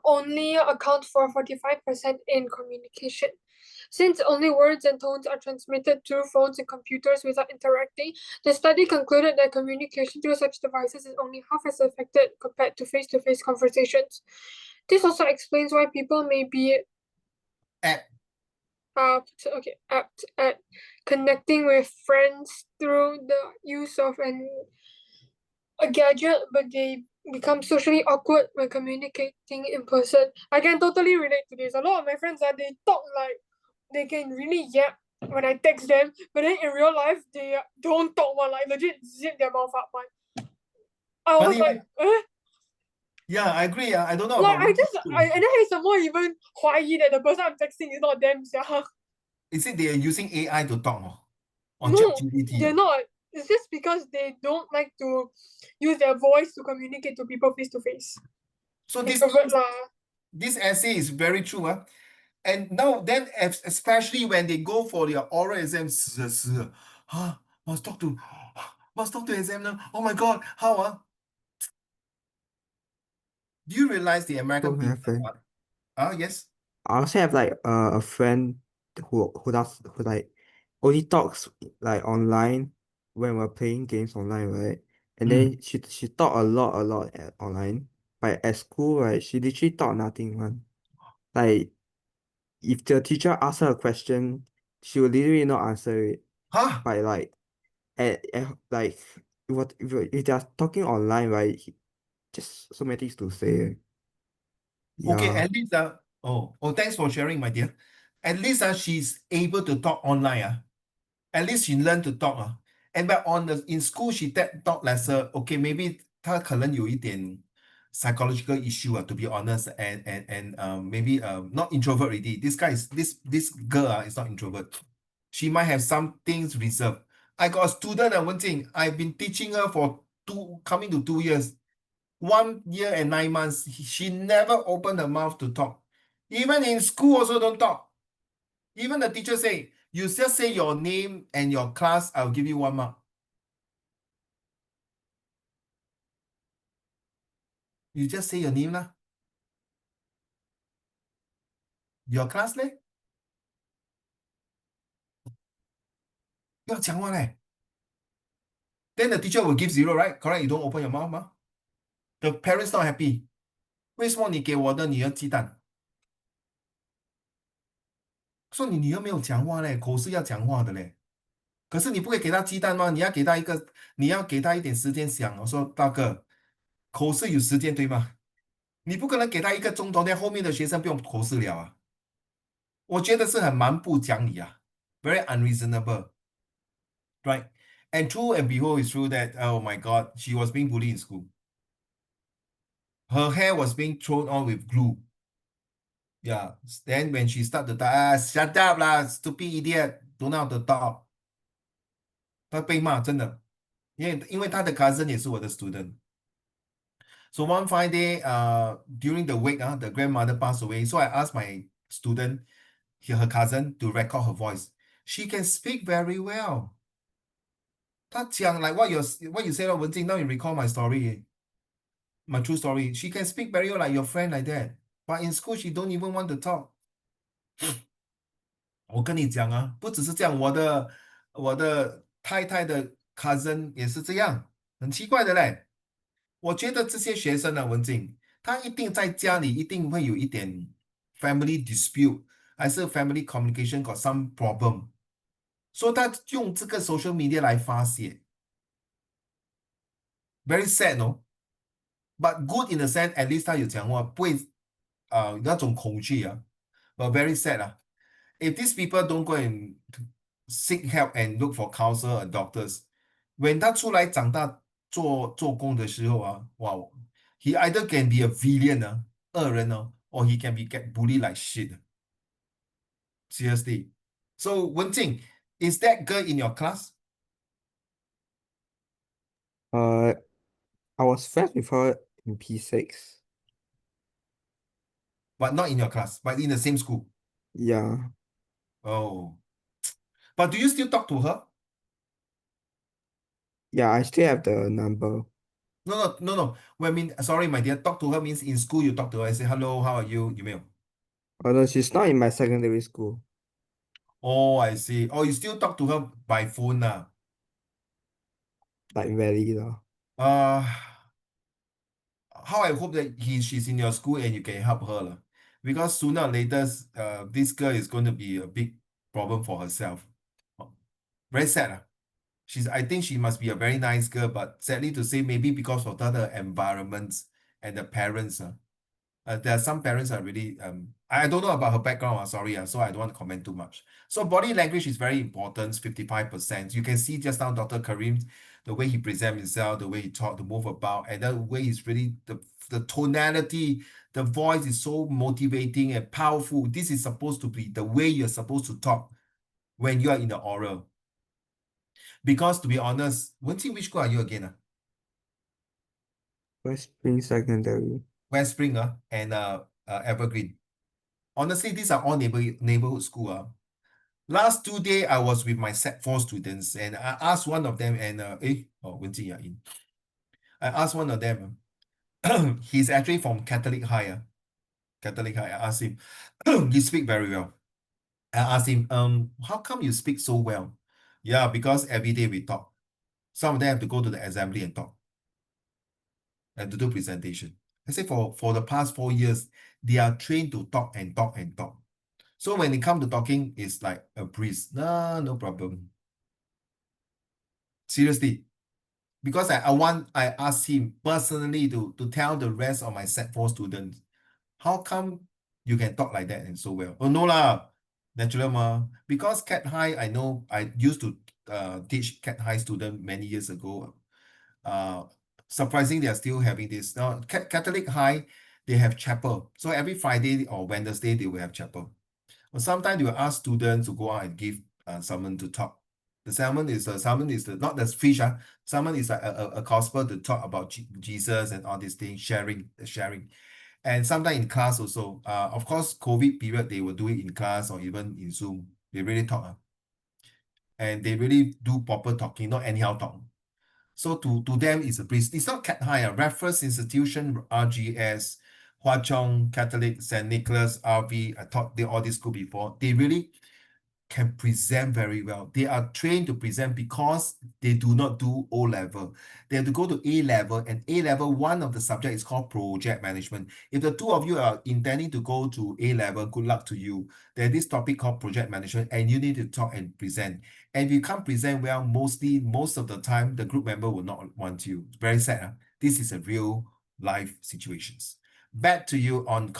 only account for 45% in communication. Since only words and tones are transmitted through phones and computers without interacting, the study concluded that communication through such devices is only half as effective compared to face-to-face conversations. This also explains why people may be App. apt at connecting with friends through the use of a gadget, but they become socially awkward when communicating in person. I can totally relate to this. A lot of my friends they talk like they can really yap when I text them, but then in real life they don't talk one, like legit zip their mouth up one. I was Funny, like, yeah, I agree. I don't know like about and then I some more even 怀疑 that the person I'm texting is not them. Is it they are using AI to talk or No, ChatGPT? they're not. It's just because they don't like to use their voice to communicate to people face to face. So Introvert lah. this essay is very true. And now then, especially when they go for their oral exams, must talk to examiner. Oh my God, how? Do you realize the American So have people? Yes. I also have like a friend who like only talks like online when we're playing games online, right? And then she talk a lot online. But at school, right, she literally talk nothing one. Like if the teacher asks her a question, she will literally not answer it. Huh? But like like if they're talking online, right, just so many things to say. Okay, Yeah. at least thanks for sharing, my dear. At least she's able to talk online. At least she learned to talk. And but in school she talk lesser. Okay, maybe 她可能有一点 psychological issue, to be honest, and maybe not introvert already. This guy is this girl is not introvert. She might have some things reserved. I got a student, Wen I've been teaching her for coming to 2 years. 1 year and 9 months, she never opened her mouth to talk. Even in school also don't talk. Even the teacher say, you just say your name and your class, I'll give you 1 mark. You just say your name lah. Your class leh? 不要讲话 leh. Then the teacher will give 0, right? Correct? You don't open your mouth, ma? The parents not happy. 为什么你给我的女儿鸡蛋？说你女儿没有讲话 leh, 口是要讲话的 leh. 可是你不会给她鸡蛋吗？你要给她一点时间想。我说大哥，口试有时间对吗？你不可能给他1个钟头，那后面的学生不用口试了啊。我觉得是很蛮不讲理啊，very unreasonable, right? And true and behold, it's true that, oh my God, she was being bullied in school. Her hair was being thrown on with glue. Yeah. Then when she started to talk, shut up lah, stupid idiot, don't know how to talk. 她被骂，真的，因为她的 cousin 也是我的 student. So one fine day, during the wake, the grandmother passed away. So I asked my student, her cousin, to record her voice. She can speak very well. 她讲 like what you said, Wen Jing, now you recall my story, my true story. She can speak very well like your friend like that. But in school, she don't even want to talk. 我跟你讲啊，不只是这样，我的太太的 cousin 也是这样，很奇怪的嘞。我觉得这些学生呢，文静，他一定在家里一定会有一点 family dispute，还是 family communication got some problem，所以他用这个 social media 来发泄，very sad no，but good in the sense at least 他有讲话，不会那种恐惧啊。but very sad. If these people don't go and seek help and look for counselor and doctors, when 他出来长大做工的时候，he either can be a villain 恶人 or he can be get bullied like shit. Seriously. So Wenjing, is that girl in your class? I was friends with her in P6. But not in your class, but in the same school. Yeah. Oh. But do you still talk to her? Yeah, I still have the number. No. Well, I mean, sorry, my dear, talk to her means in school you talk to her and say, hello, how are you? You may. Although she's not in my secondary school. Oh, I see. Oh, you still talk to her by phone now. Like rarely lah. Uh, how I hope that she's in your school and you can help her. Because sooner or later, this girl is going to be a big problem for herself. Very sad. I think she must be a very nice girl, but sadly to say, maybe because of the environments and the parents. There are some parents are really I don't know about her background, sorry, so I don't want to comment too much. So body language is very important, 55%. You can see just now Dr. Karim, the way he present himself, the way he talk, the move about, and the way he's really the tonality, the voice is so motivating and powerful. This is supposed to be the way you're supposed to talk when you are in the oral. Because to be honest, Wenqing, which school are you again? West Spring Secondary. West Spring and Evergreen. Honestly, these are all neighborhood school. Last 2 days, I was with my Set 4 students and I asked one of them, and Wenjing, you're in. I asked one of them, he's actually from Catholic High. Catholic High. I asked him, he speak very well. I asked him, how come you speak so well? Yeah, because every day we talk. Some of them have to go to the assembly and talk and to do presentation. I say for the past 4 years, they are trained to talk and talk and talk. So when it comes to talking, it's like a breeze. No problem. Seriously. Because I asked him personally to tell the rest of my Set 4 students, how come you can talk like that and so well? Oh no lah, natural ma. Because Cat High, I know I used to teach Cat High student many years ago. Surprising they are still having this. Now Catholic High, they have chapel. So every Friday or Wednesday they will have chapel. But sometimes they will ask students to go out and give someone to talk. The salmon is not the fish. Salmon is like a gospel to talk about Jesus and all these things, sharing. And sometimes in class also. Of course, COVID period, they will do it in class or even in Zoom. They really talk. And they really do proper talking, not anyhow talk. So to them, it's a breeze. It's not Cat High, Reference Institution, RGS, Hwa Chong, Catholic, St. Nicholas, RV. I taught all this school before. They really can present very well. They are trained to present because they do not do O level. They have to go to A level, and A level, one of the subject is called project management. If the two of you are intending to go to A level, good luck to you. There's this topic called project management, and you need to talk and present. And if you can't present well, most of the time, the group member will not want you. It's very sad. This is a real life situations. Back to you on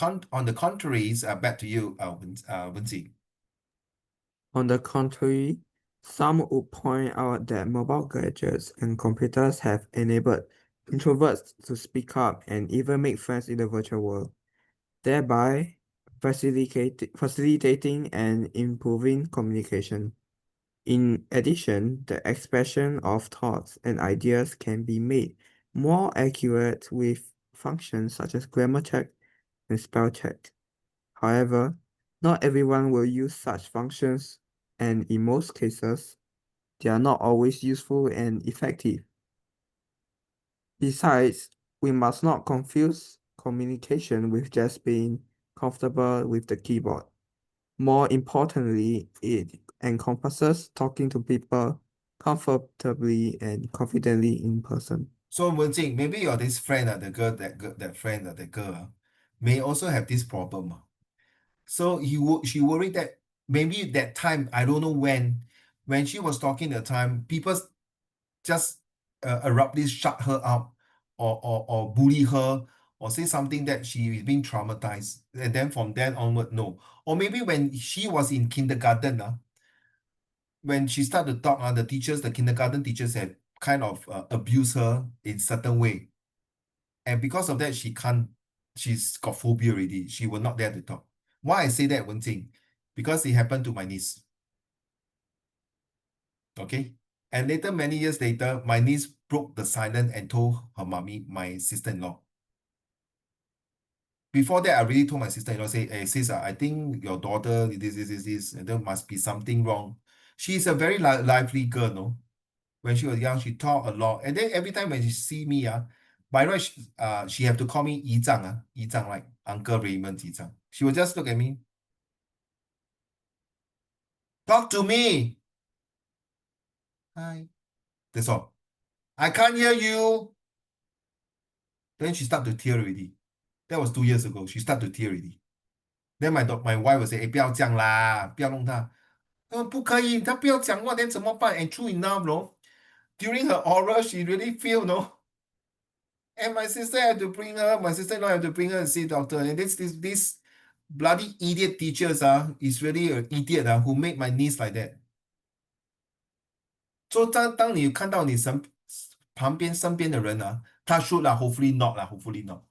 the contraries. Back to you, Wenzi. On the contrary, some would point out that mobile gadgets and computers have enabled introverts to speak up and even make friends in the virtual world, thereby facilitating and improving communication. In addition, the expression of thoughts and ideas can be made more accurate with functions such as grammar check and spell check. However, not everyone will use such functions, and in most cases, they are not always useful and effective. Besides, we must not confuse communication with just being comfortable with the keyboard. More importantly, it encompasses talking to people comfortably and confidently in person. So Wenjing, maybe your this friend, that friend, that girl, may also have this problem. So she worried that maybe that time, I don't know when she was talking the time, people just abruptly shut her out or bully her or say something that she is being traumatized, and then from then onward, no. Or maybe when she was in kindergarten, when she started to talk, the teachers, the kindergarten teachers have kind of abused her in certain way. And because of that, she's got phobia already. She will not dare to talk. Why I say that, one thing? Because it happened to my niece. Okay? And later, many years later, my niece broke the silence and told her mommy, my sister-in-law. Before that, I really told my sister-in-law, say, hey, sis, I think your daughter, this, and there must be something wrong. She's a very lively girl, no? When she was young, she talked a lot. And then every time when she see me, by right, she have to call me Yi Zhang, Yi Zhang, like Uncle Raymond Yi Zhang. She will just look at me. Talk to me. Hi. That's all. I can't hear you. Then she start to tear already. That was 2 years ago. She start to tear already. Then my wife will say, 不要这样啦，不要弄她。不可以，她不要讲话，then 怎么办？And true enough, no? During her oral, she really feel, no? And my sister had to bring her, my sister-in-law had to bring her and see doctor. And this bloody idiot teachers is really an idiot who made my niece like that. So 当你看到你旁边身边的人他 should 啦 ，hopefully not 啦，hopefully not。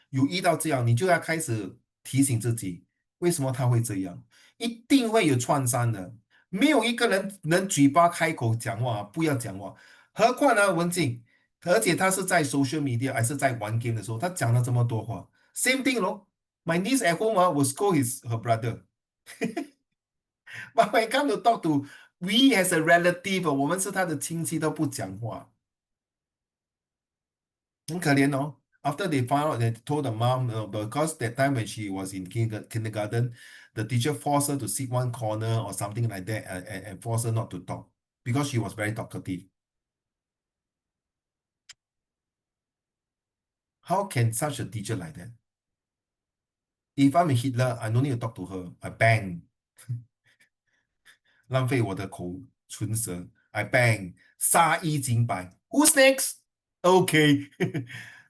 有遇到这样，你就要开始提醒自己，为什么他会这样？一定会有创伤的。没有一个人能嘴巴开口讲话，不要讲话。何况呢，文静，而且他是在 social media 还是在玩 game 的时候，他讲了这么多话。Same thing 咯。My niece at home will scold her brother. But when it come to talk to we as a relative, 我们是他的亲戚都不讲话，很可怜哦。After they found out, they told the mom, because that time when she was in kindergarten, the teacher forced her to sit one corner or something like that, and forced her not to talk because she was very talkative. How can such a teacher like that? If I'm a Hitler, I don't need to talk to her. I bang. 浪费我的唇舌 I bang 杀一儆百 Who's next? Okay.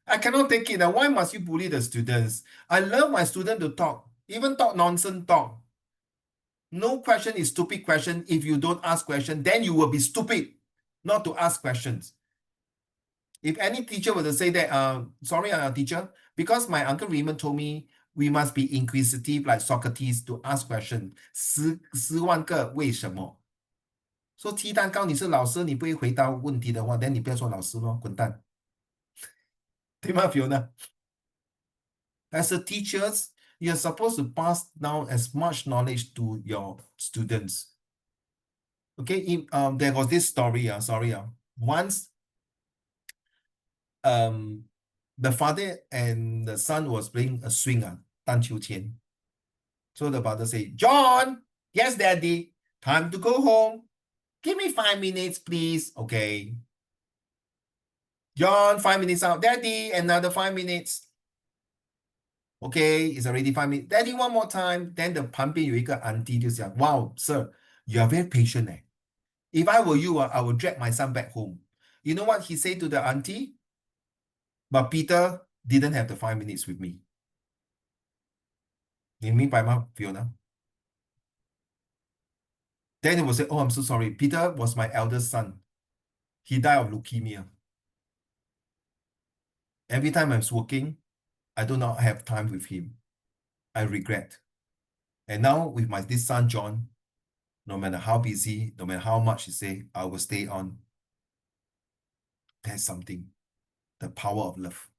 I cannot take it. Why must you bully the students? I love my student to talk, even talk nonsense talk. No question is stupid question. If you don't ask question, then you will be stupid not to ask questions. If any teacher were to say that, sorry, teacher, because my Uncle Raymond told me we must be inquisitive like Socrates to ask questions. 十万个为什么？说鸡蛋糕你是老师，你不会回答问题的话，那你不要说老师咯，滚蛋，对吗 Fiona? As a teachers, you're supposed to pass down as much knowledge to your students. Okay, there was this story, once the father and the son was playing a swing, 荡秋千. So the father said, John, yes, daddy, time to go home. Give me 5 minutes, please. Okay. John, 5 minutes out. Daddy, another 5 minutes. Okay, it's already 5 minutes. Daddy, one more time. Then the 旁边有一个 auntie 就讲, wow, sir, you are very patient. If I were you, I would drag my son back home. You know what he said to the auntie? But Peter didn't have the 5 minutes with me. 你明白吗 Fiona? Then he will say, oh, I'm so sorry. Peter was my eldest son. He died of leukemia. Every time I'm working, I do not have time with him. I regret. And now with this son, John, no matter how busy, no matter how much he say, I will stay on. That's something. The power of love.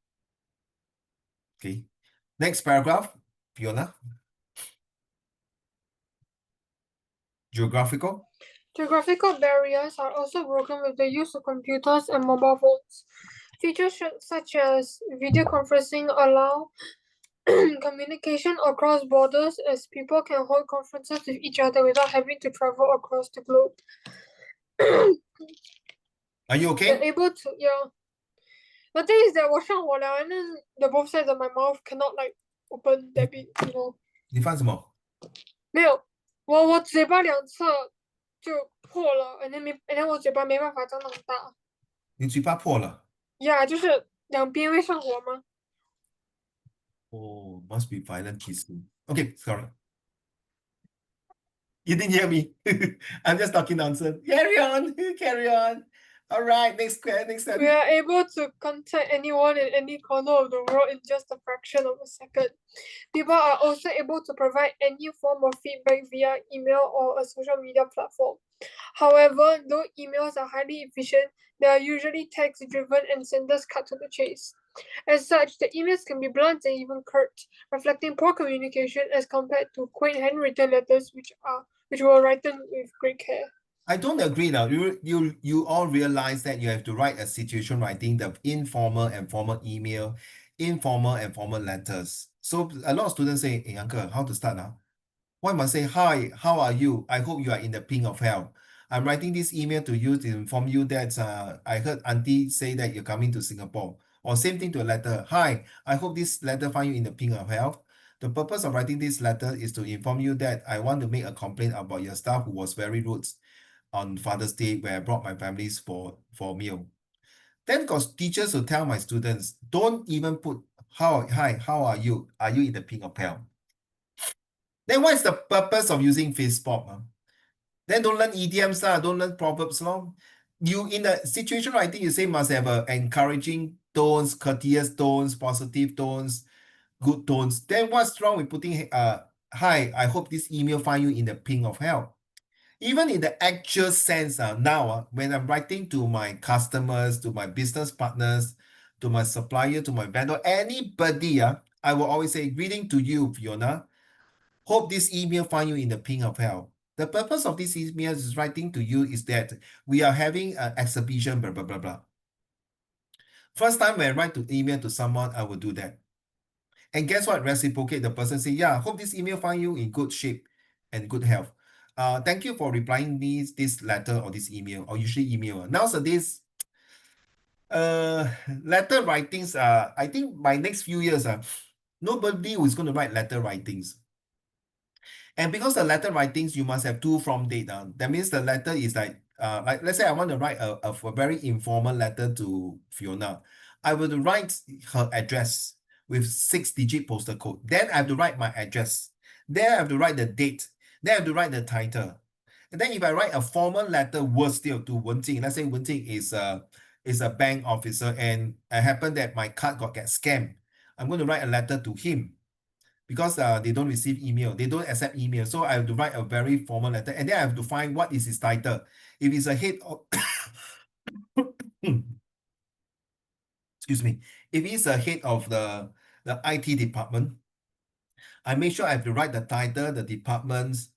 Okay. Next paragraph, Fiona. Geographical. Geographical barriers are also broken with the use of computers and mobile phones. Features such as video conferencing allow communication across borders as people can hold conferences with each other without having to travel across the globe. Are you They're okay? able to, yeah. The thing is that 我上火了 and then the both sides of my mouth cannot like open that bit, you know. 你放什么？没有，我嘴巴两侧就破了 and then 我嘴巴没办法张那么大。你嘴巴破了。呀，就是两边会上火吗？ Oh, must be violent kissing. Okay, sorry. You didn't hear me. I'm just talking nonsense. Carry on, carry on. All right, next question. We are able to contact anyone in any corner of the world in just a fraction of a second. People are also able to provide any form of feedback via email or a social media platform. However, though emails are highly efficient, they are usually text-driven and senders cut to the chase. As such, the emails can be blunt and even curt, reflecting poor communication as compared to quaint handwritten letters which were written with great care. I don't agree now. You all realize that you have to write a situation writing, the informal and formal email, informal and formal letters. So a lot of students say, hey uncle, how to start now? Why must say, hi, how are you? I hope you are in the pink of health. I'm writing this email to you to inform you that I heard auntie say that you're coming to Singapore. Or same thing to a letter. Hi, I hope this letter find you in the pink of health. The purpose of writing this letter is to inform you that I want to make a complaint about your staff who was very rude on Father's Day where I brought my families for a meal. Then got teachers who tell my students, don't even put hi, how are you? Are you in the pink of health? Then what is the purpose of using Facebook? Then don't learn idioms, don't learn proverbs. You in a situation writing, you say must have a encouraging tones, courteous tones, positive tones, good tones. Then what's wrong with putting hi, I hope this email find you in the pink of health. Even in the actual sense now, when I'm writing to my customers, to my business partners, to my supplier, to my vendor, anybody, I will always say, greeting to you, Fiona. Hope this email find you in the pink of health. The purpose of this email is writing to you is that we are having an exhibition, blah, blah, blah, blah. First time when I write to email to someone, I will do that. And guess what? Reciprocate. The person say, yeah, hope this email find you in good shape and good health. Thank you for replying this letter or this email, or usually email. Nowadays, letter writings, I think by next few years, nobody who is going to write letter writings. And because the letter writings, you must have to from date. That means the letter is like let's say I want to write a very informal letter to Fiona. I will write her address with 6-digit postal code. Then I have to write my address. Then I have to write the date. Then I have to write the title. And then if I write a formal letter, worse still, to Wen Jing, let's say Wen Jing is a bank officer and it happened that my card get scammed. I'm going to write a letter to him because they don't receive email, they don't accept email. So I have to write a very formal letter, and then I have to find what is his title. If it's a head of excuse me, if he's a head of the IT department, I make sure I have to write the title, the departments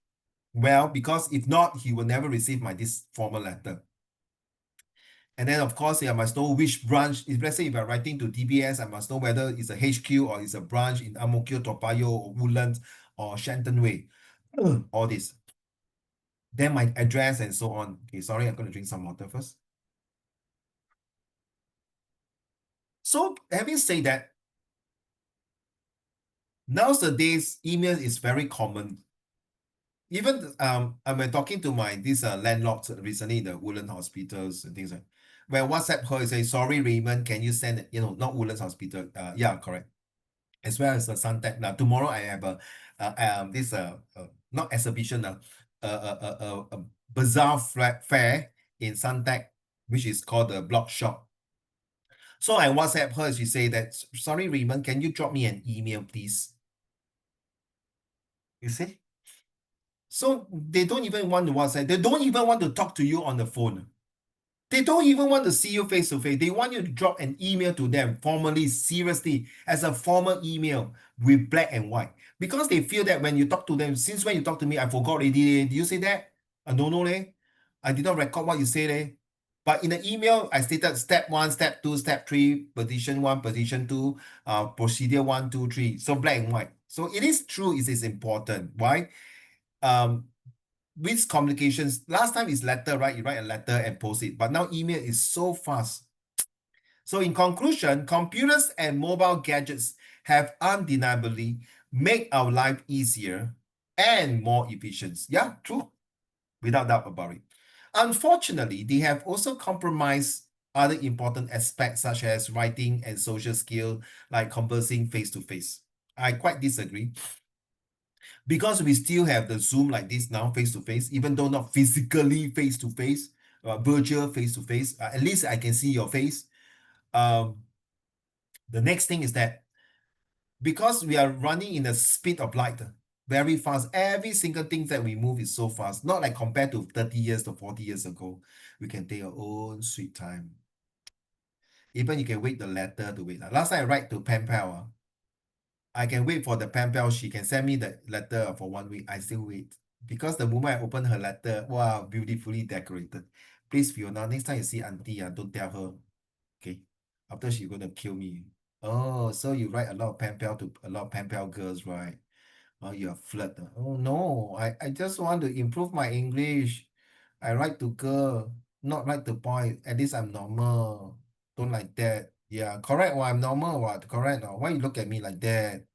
well, because if not, he will never receive this formal letter. And then of course, I must know which branch. If let's say if I'm writing to DBS, I must know whether it's a HQ or it's a branch in Ang Mo Kio, Toa Payoh, or Woodlands, or Shenton Way. All this. Then my address and so on. Okay, sorry, I'm going to drink some water first. So having said that, nowadays, email is very common. Even I'm talking to my landlord recently in the Woodland hospitals and things like. When WhatsApp her, say, sorry Raymond, can you send not Woodlands hospital? Yeah, correct. As well as the Suntec. Now tomorrow I have not exhibition a bazaar fair in Suntec, which is called the Block Shop. So I WhatsApp her. She say that, sorry Raymond, can you drop me an email, please? You see? So they don't even want to WhatsApp. They don't even want to talk to you on the phone. They don't even want to see you face to face. They want you to drop an email to them formally, seriously, as a formal email with black and white. Because they feel that when you talk to them, since when you talk to me, I forgot already. Did you say that? I don't know. I did not record what you say. But in the email, I stated step 1, step 2, step 3, position 1, position 2, procedure 1, 2, 3. So black and white. So it is true, it is important. Why? With communications, last time is letter, right? You write a letter and post it, but now email is so fast. So in conclusion, computers and mobile gadgets have undeniably made our life easier and more efficient. Yeah, true. Without doubt about it. Unfortunately, they have also compromised other important aspects such as writing and social skill, like conversing face to face. I quite disagree. Because we still have the Zoom like this now, face to face, even though not physically face to face, virtual face to face. At least I can see your face. The next thing is that because we are running in the speed of light, very fast. Every single thing that we move is so fast. Not like compared to 30 years to 40 years ago. We can take our own sweet time. Even you can wait the letter to wait. Last time I write to pen pal, I can wait for the pen pal. She can send me the letter for 1 week. I still wait. Because the moment I open her letter, wow, beautifully decorated. Please, Fiona, next time you see auntie, don't tell her. Okay. After she's gonna kill me. Oh, so you write a lot of pen pal to a lot of pen pal girls, right? Oh, you're flirt. Oh no, I just want to improve my English. I write to girl, not write to boy. At least I'm normal. Don't like that. Yeah, correct. Well, I'm normal. What? Correct. Why you look at me like that?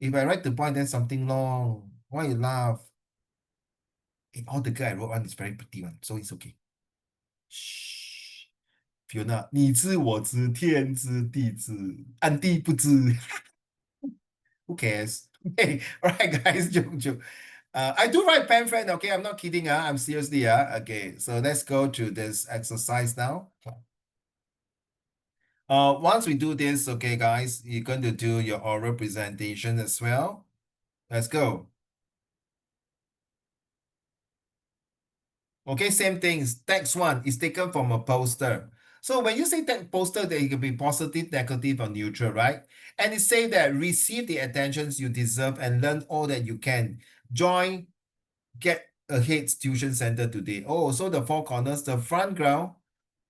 If I write to boy, then something wrong. Why you laugh? All the girl I wrote on is very pretty one, so it's okay. Shh. Fiona, 你知我知，天知地知，暗地不知。Who cares? Hey, all right, guys, joke, joke. I do write pen friend, okay? I'm not kidding, I'm seriously, okay. So let's go to this exercise now. Once we do this, okay, guys, you're going to do your oral presentation as well. Let's go. Okay, same things. Text one is taken from a poster. So when you say that poster, that it can be positive, negative, or neutral, right? And it say that receive the attentions you deserve and learn all that you can. Join Get Ahead Tuition Center today. Oh, so the four corners, the front ground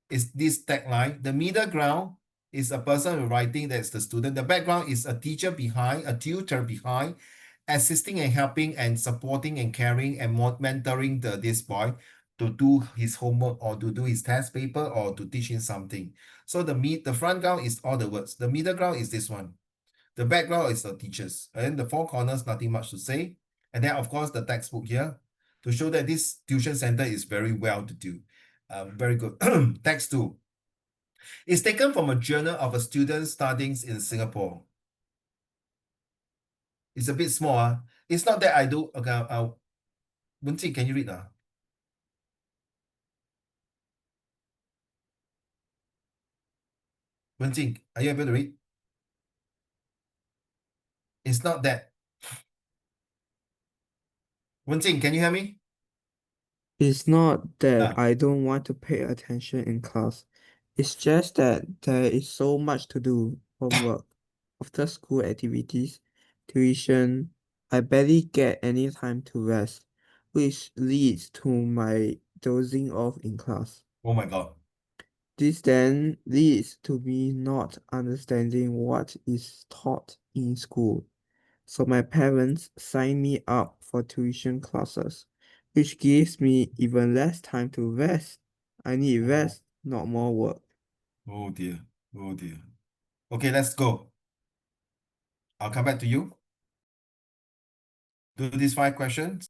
is this tagline. The middle ground is a person writing, that's the student. The background is a teacher behind, a tutor behind, assisting and helping and supporting and caring and mentoring this boy to do his homework or to do his test paper or to teach him something. So the front ground is all the words. The middle ground is this one. The background is the teachers. And the four corners, nothing much to say. And then, of course, the textbook here to show that this tuition center is very well to do. Very good. Text two. It's taken from a journal of a student studying in Singapore. It's a bit small. It's not that I do. Okay, Wenjing, can you read? Wenjing, are you able to read? It's not that. Wenjing, can you hear me? It's not that Ah, I don't want to pay attention in class. It's just that there is so much to do, homework, after school activities, tuition. I barely get any time to rest, which leads to my dozing off in class. oh my God. This then leads to me not understanding what is taught in school. So my parents signed me up for tuition classes, which gives me even less time to rest. I need Oh, rest, not more work. oh dear. Oh dear. Okay, let's go. I'll come back to you. Do these 5 questions.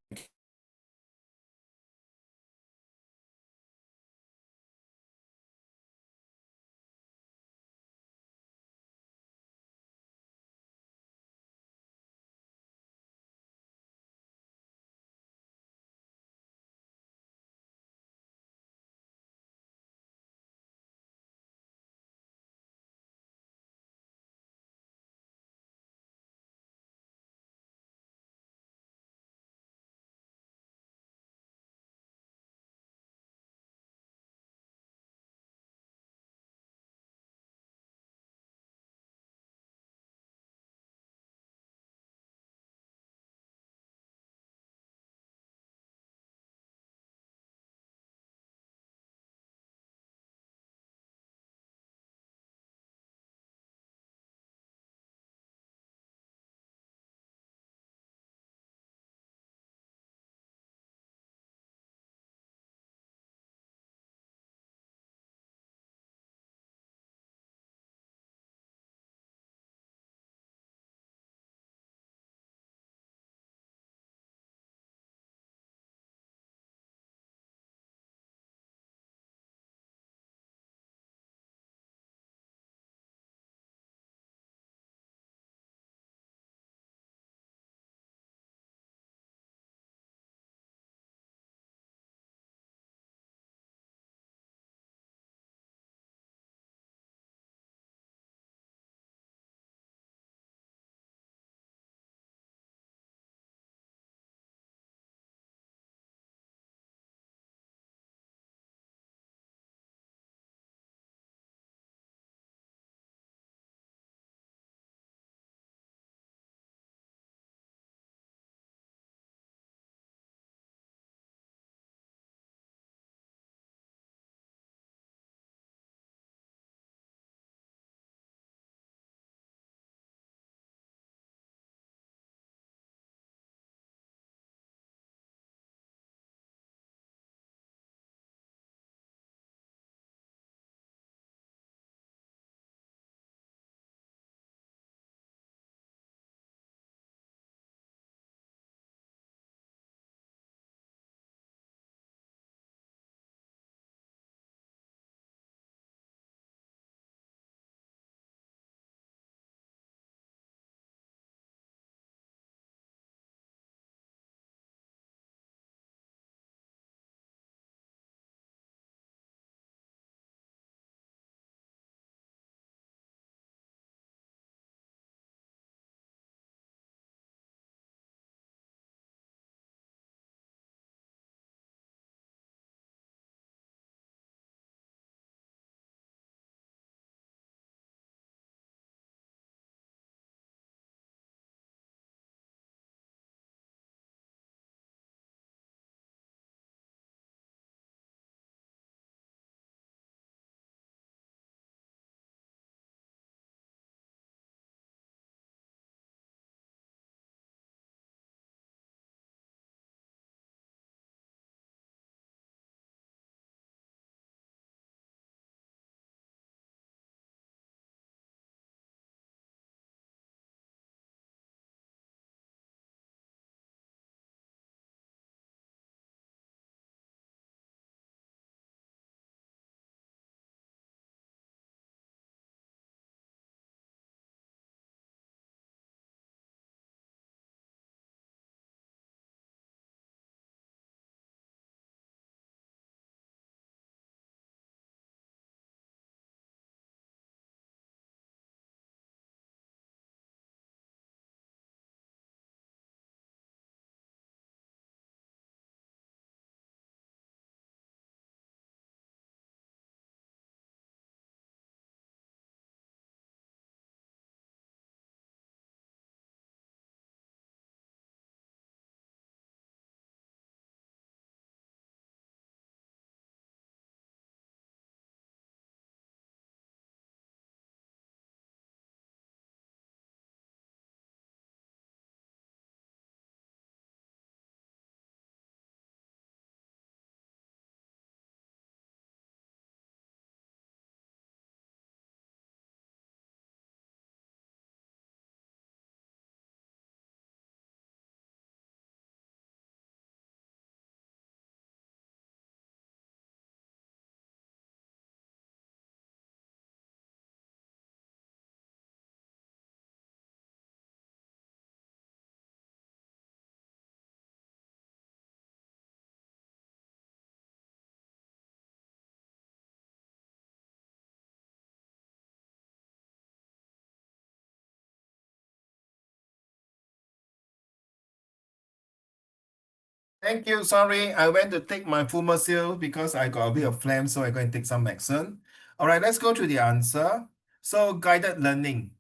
Thank you. Sorry, I went to take my Fumasil because I got a bit of phlegm, so I go and take some medicine. All right, let's go to the answer. So guided learning.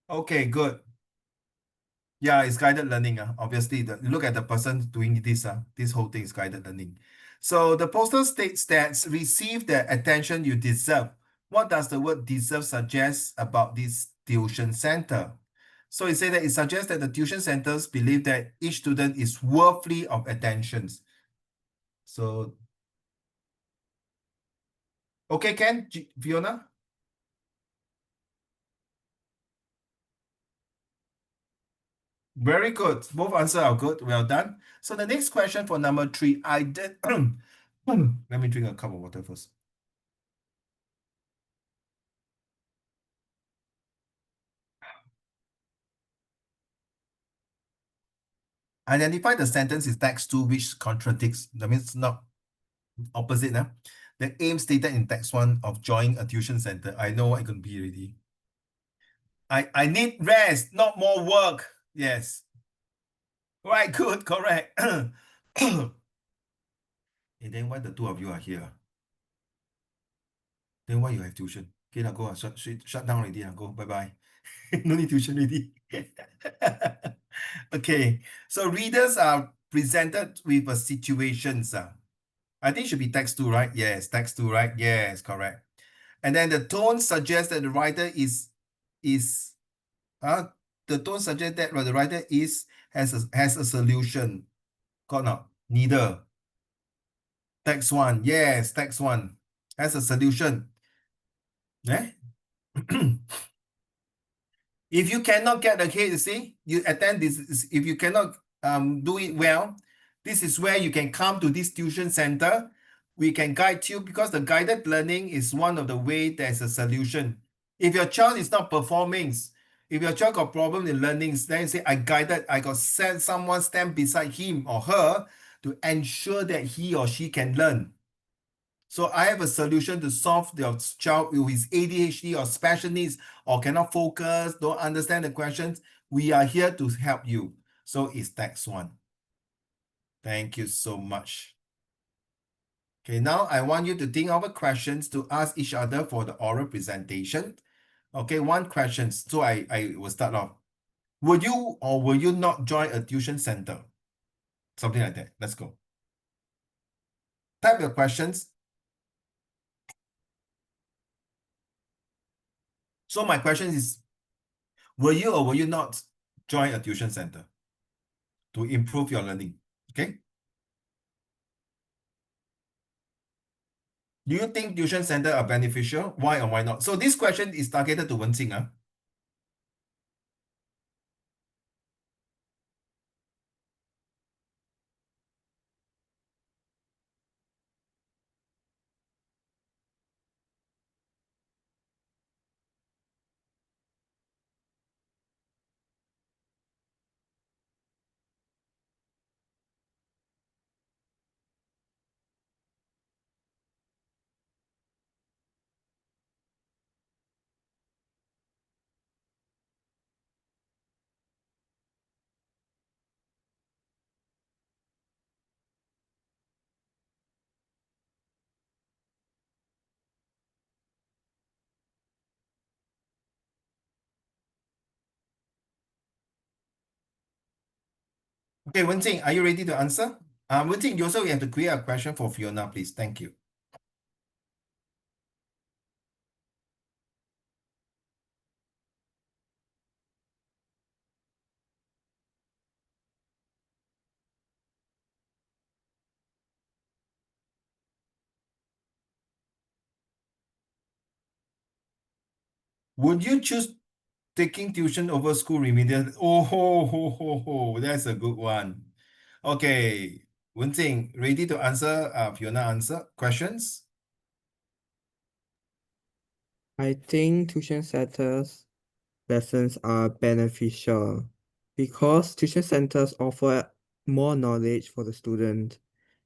Okay, good. Yeah, it's guided learning. Obviously, look at the person doing this. This whole thing is guided learning. So the poster states that receive the attention you deserve. What does the word deserve suggest about this tuition center? So it says that it suggests that the tuition centers believe that each student is worthy of attentions. So, okay, Ken, Fiona? Very good. Both answers are good. Well done. So the next question for number 3, I did. Let me drink a cup of water first. Identify the sentence in text 2 which contradicts, that means not opposite. The aim stated in text 1 of joining a tuition center. I know what it could be already. I need rest, not more work. Yes. Right, good, correct. And then why the two of you are here? Then why you have tuition? Okay, now go. Shut down already. Go. Bye-bye. No need tuition already. Okay, so readers are presented with a situations. I think it should be text 2, right? Yes, text 2, right? Yes, correct. And then the tone suggests that the writer is the tone suggests that the writer has a solution. Got not? Neither. Text 1, yes, text 1 has a solution. Eh? If you cannot get ahead, you see, you attend this. If you cannot do it well, this is where you can come to this tuition center. We can guide you because the guided learning is one of the way there's a solution. If your child is not performing, if your child got problem in learning, then you say, I got sent someone stand beside him or her to ensure that he or she can learn. So I have a solution to solve your child with his ADHD or special needs or cannot focus, don't understand the questions. We are here to help you. So it's text 1. Thank you so much. Okay, now I want you to think of a questions to ask each other for the oral presentation. Okay, one question. So I will start off. Will you or will you not join a tuition center? Something like that. Let's go. Type your questions. So my question is, will you or will you not join a tuition center to improve your learning? Okay. Do you think tuition center are beneficial? Why or why not? So this question is targeted to Wenqing. Okay, Wenqing, are you ready to answer? Wenqing, you also have to create a question for Fiona, please. Thank you. Would you choose taking tuition over school remedial? Oh, that's a good one. Okay, Wenqing, ready to answer Fiona answer questions? I think tuition centers lessons are beneficial because tuition centers offer more knowledge for the student.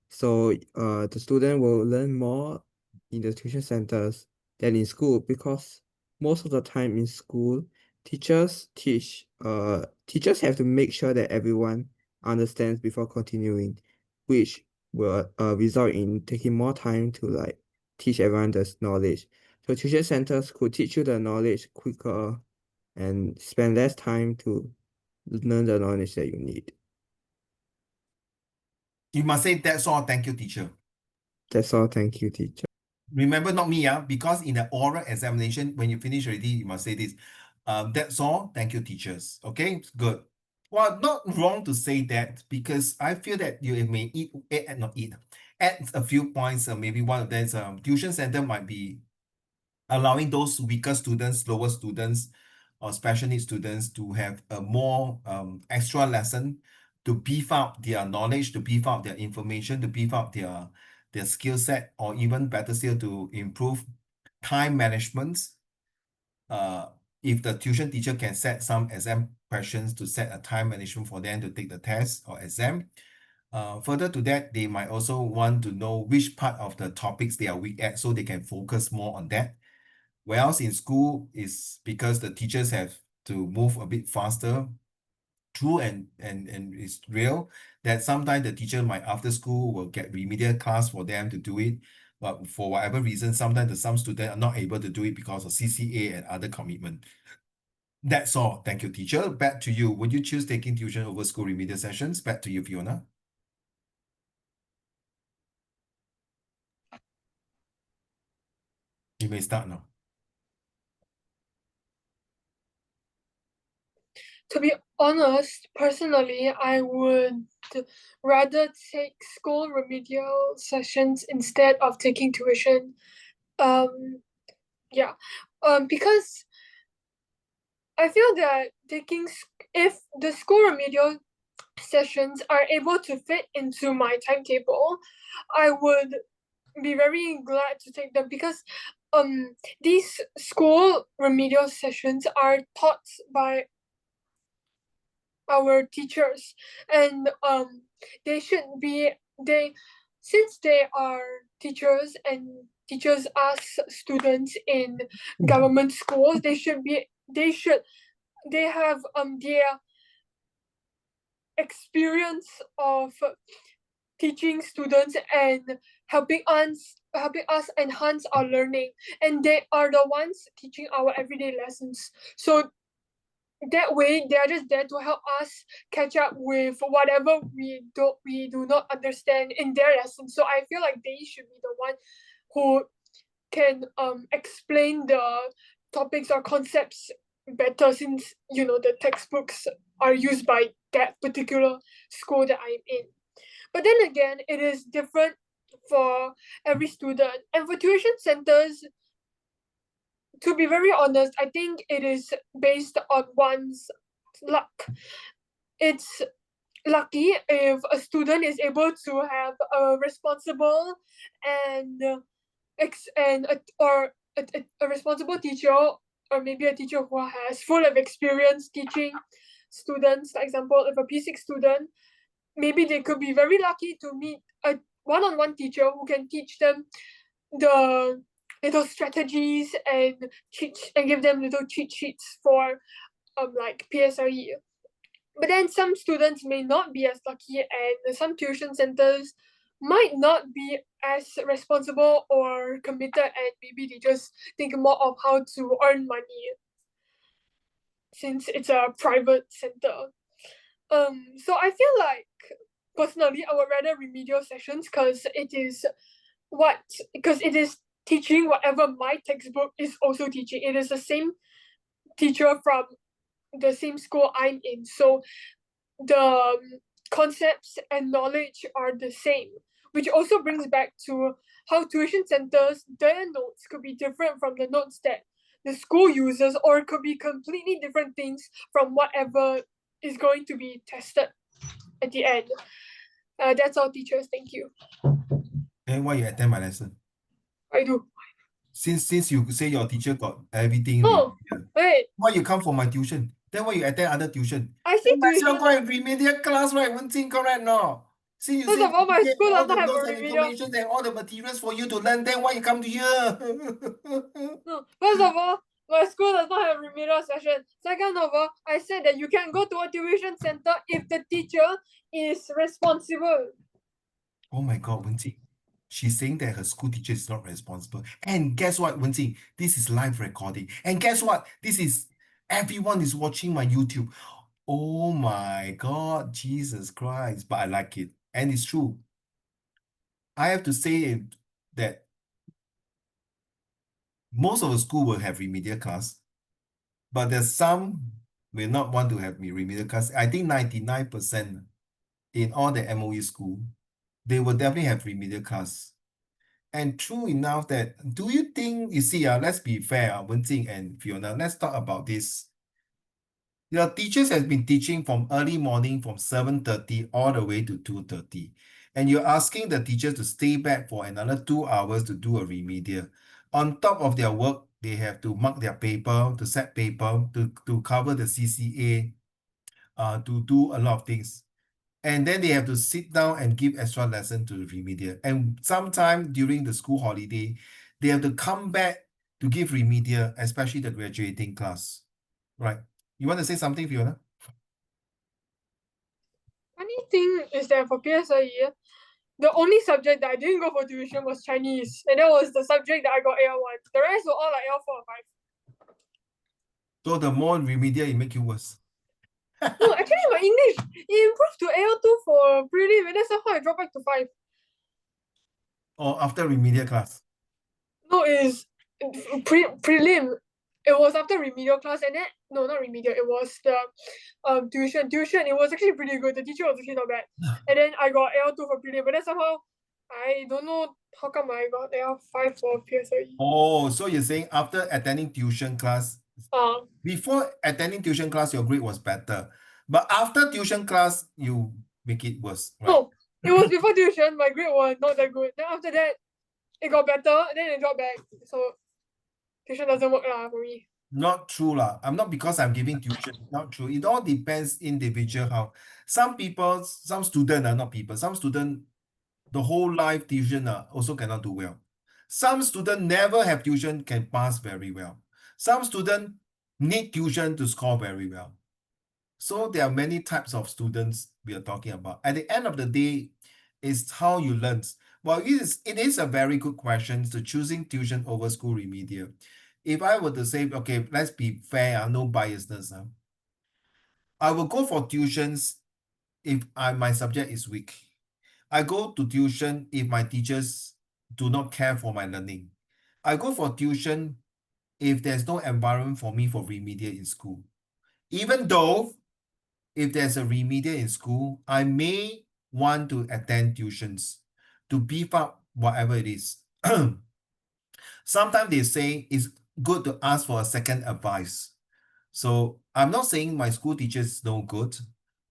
So the student will learn more in the tuition centers than in school because most of the time in school, teachers have to make sure that everyone understands before continuing. which will result in taking more time to like teach everyone this knowledge. So tuition centers could teach you the knowledge quicker and spend less time to learn the knowledge that you need. You must say that's all. Thank you, teacher. That's all. Thank you, teacher. Remember, not me, because in the oral examination, when you finish already, you must say this. That's all. Thank you, teachers. Okay, good. Well, not wrong to say that because I feel that you may add a few points. Maybe one of them, tuition center might be allowing those weaker students, lower students, or special needs students to have a more extra lesson to beef up their knowledge, to beef up their information, to beef up their skill set, or even better still, to improve time management. If the tuition teacher can set some exam questions to set a time management for them to take the test or exam. Further to that, they might also want to know which part of the topics they are weak at so they can focus more on that. Whereas in school is because the teachers have to move a bit faster. True, and it's real that sometimes the teacher might after school will get remedial class for them to do it. But for whatever reason, sometimes some students are not able to do it because of CCA and other commitment. That's all. Thank you, teacher. Back to you. Would you choose taking tuition over school remedial sessions? Back to you, Fiona. You may start now. To be honest, personally, I would rather take school remedial sessions instead of taking tuition. Yeah, because I feel that if the school remedial sessions are able to fit into my timetable, I would be very glad to take them because these school remedial sessions are taught by our teachers, and since they are teachers and teachers us students in government schools, they have their experience of teaching students and helping us enhance our learning, and they are the ones teaching our everyday lessons. So that way they are just there to help us catch up with whatever we do not understand in their lessons. So I feel like they should be the one who can explain the topics or concepts better, since the textbooks are used by that particular school that I'm in. But then again, it is different for every student, and for tuition centers, to be very honest, I think it is based on one's luck. It's lucky if a student is able to have a responsible and a responsible teacher, or maybe a teacher who has full of experience teaching students. For example, if a P6 student, maybe they could be very lucky to meet a one-on-one teacher who can teach them the little strategies and give them little cheat sheets for like PSLE. But then some students may not be as lucky, and some tuition centers might not be as responsible or committed, and maybe they just think more of how to earn money since it's a private center. So I feel like personally I would rather remedial sessions because it is teaching whatever my textbook is also teaching. It is the same teacher from the same school I'm in. So the concepts and knowledge are the same, which also brings back to how tuition centers, their notes could be different from the notes that the school uses, or it could be completely different things from whatever is going to be tested at the end. That's all, teachers. Thank you. And why you attend my lesson? I do. Since you say your teacher got everything Oh, remedial, wait. why you come for my tuition? Then why you attend other tuition? I see You might as well tuition. go and remedial class, right? One thing correct, no? See, you First say of all, my get school all does the not have a notes and remedial. information and all the materials for you to learn, then why you come to here? No, first of all, my school does not have remedial session. Second of all, I said that you can go to a tuition center if the teacher is responsible. Oh my God, Wenjing. She's saying that her school teacher is not responsible. And guess what, Wenjing? This is live recording. And guess what? Everyone is watching my YouTube. Oh my God, Jesus Christ. But I like it. And it's true. I have to say that most of the school will have remedial class, but there's some will not want to have remedial class. I think 99% in all the MOE school, they will definitely have remedial class. And true enough that, do you think, you see, let's be fair, Wenjing and Fiona, let's talk about this. Your teachers have been teaching from early morning from 7:30 all the way to 2:30. And you're asking the teachers to stay back for another 2 hours to do a remedial. On top of their work, they have to mark their paper, to set paper, to cover the CCA, to do a lot of things. And then they have to sit down and give extra lesson to the remedial. And sometime during the school holiday, they have to come back to give remedial, especially the graduating class. Right? You want to say something, Fiona? Funny thing is that for PSLE, the only subject that I didn't go for tuition was Chinese, and that was the subject that I got L1. The rest were all like L4 or 5. So the more remedial, it make you worse. No, actually my English, it improved to L2 for prelim, and then somehow I dropped back to 5. Or after remedial class. No, it's prelim. It was after remedial class, and then no, not remedial. It was the tuition. Tuition. It was actually pretty good. The teacher was actually not bad. And then I got L2 for prelim, but then somehow I don't know how come I got L5 for PSLE. Oh, so you're saying after attending tuition class, before attending tuition class, your grade was better. But after tuition class, you make it worse, right? No, it was before tuition. My grade was not that good. Then after that, it got better. Then it dropped back. So tuition doesn't work lah for me. Not true lah. I'm not because I'm giving tuition. Not true. It all depends individual how. Some people, some student are not people. Some student, the whole life tuition also cannot do well. Some student never have tuition can pass very well. Some student need tuition to score very well. So there are many types of students we are talking about. At the end of the day, it's how you learn. Well, it is a very good question to choosing tuition over school remedial. If I were to say, okay, let's be fair, no biasness. I will go for tuitions if my subject is weak. I go to tuition if my teachers do not care for my learning. I go for tuition if there's no environment for me for remedial in school. Even though if there's a remedial in school, I may want to attend tuitions to beef up whatever it is. Sometimes they say it's good to ask for a second advice. So I'm not saying my school teachers no good,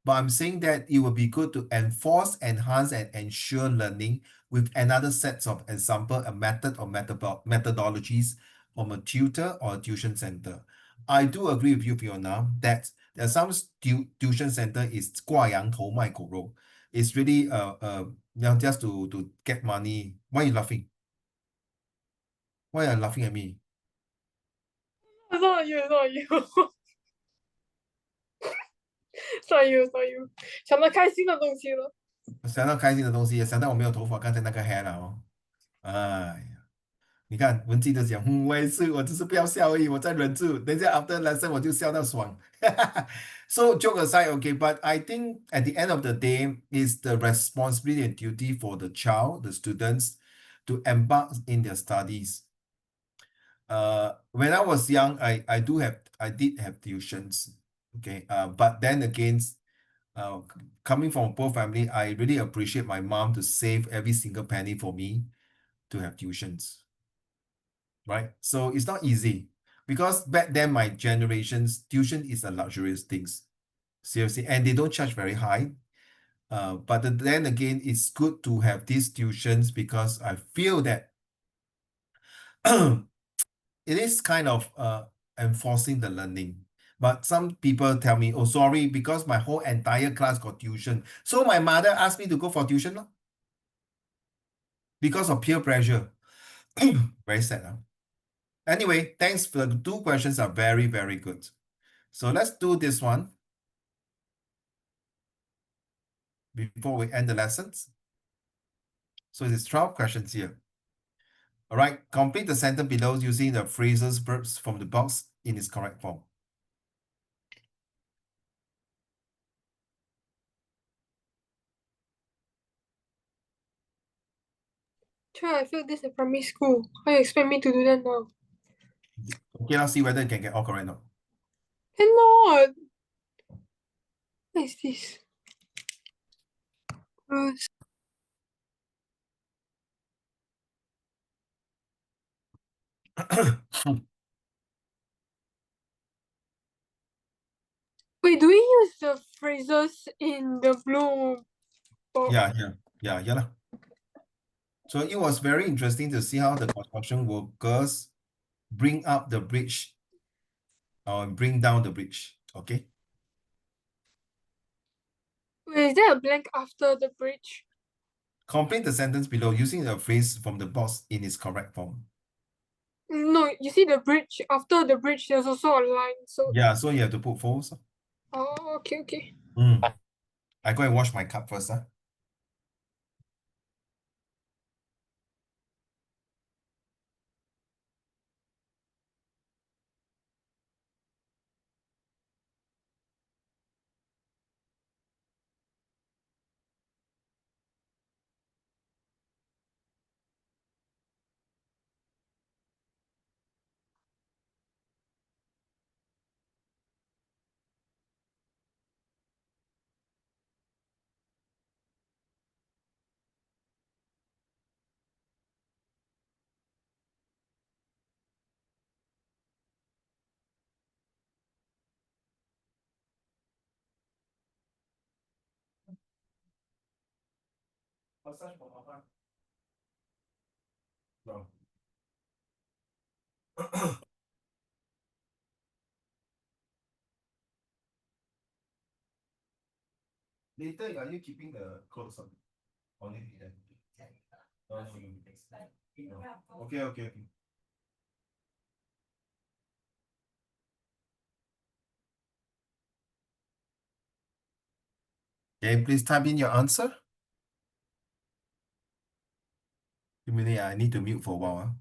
but I'm saying that it will be good to enforce, enhance, and ensure learning with another sets of example, a method or methodologies from a tutor or a tuition center. I do agree with you, Fiona, that there are some tuition center is 挂羊头卖狗肉. It's really just to get money. Why are you laughing? Why are you laughing at me? It's not you, it's not you. it's not you, it's not you. 想到开心的东西了。想到开心的东西，想到我没有头发，刚才那个 hair 了哦。哎呀，你看文静的讲，我也是，我只是不要笑而已，我在忍住，等一下 after lesson 我就笑到爽。So joke aside, okay, but I think at the end of the day, it's the responsibility and duty for the child, the students, to embark in their studies. When I was young, I did have tuitions, okay. But then again, coming from a poor family, I really appreciate my mom to save every single penny for me to have tuitions. Right? So it's not easy because back then my generation's tuition is a luxurious things. Seriously, and they don't charge very high. But then again, it's good to have these tuitions because I feel that it is kind of enforcing the learning. But some people tell me, oh, sorry, because my whole entire class got tuition. So my mother asked me to go for tuition because of peer pressure. Very sad. Huh? Anyway, thanks for the 2 questions are very, very good. So let's do this one before we end the lessons. So there's 12 questions here. All right, complete the sentence below using the phrases verbs from the box in its correct form. Sure, I failed this in primary school. How you expect me to do that now? Okay, let's see whether you can get all correct or Cannot. What is this? not. Wait, do we use the phrases in the blue box? Yeah lah. So it was very interesting to see how the construction workers bring up the bridge or bring down the bridge. Okay. Wait, is there a blank after the bridge? Complete the sentence below using the phrase from the box in its correct form. No, you see the bridge. After the bridge, there's also a line. So Yeah, so you have to put false. oh, okay. I go and wash my cup first. No. Later, are you keeping the clothes on it? No, no, no. No. Okay. Okay, please type in your answer. 2 minutes, I need to mute for a while.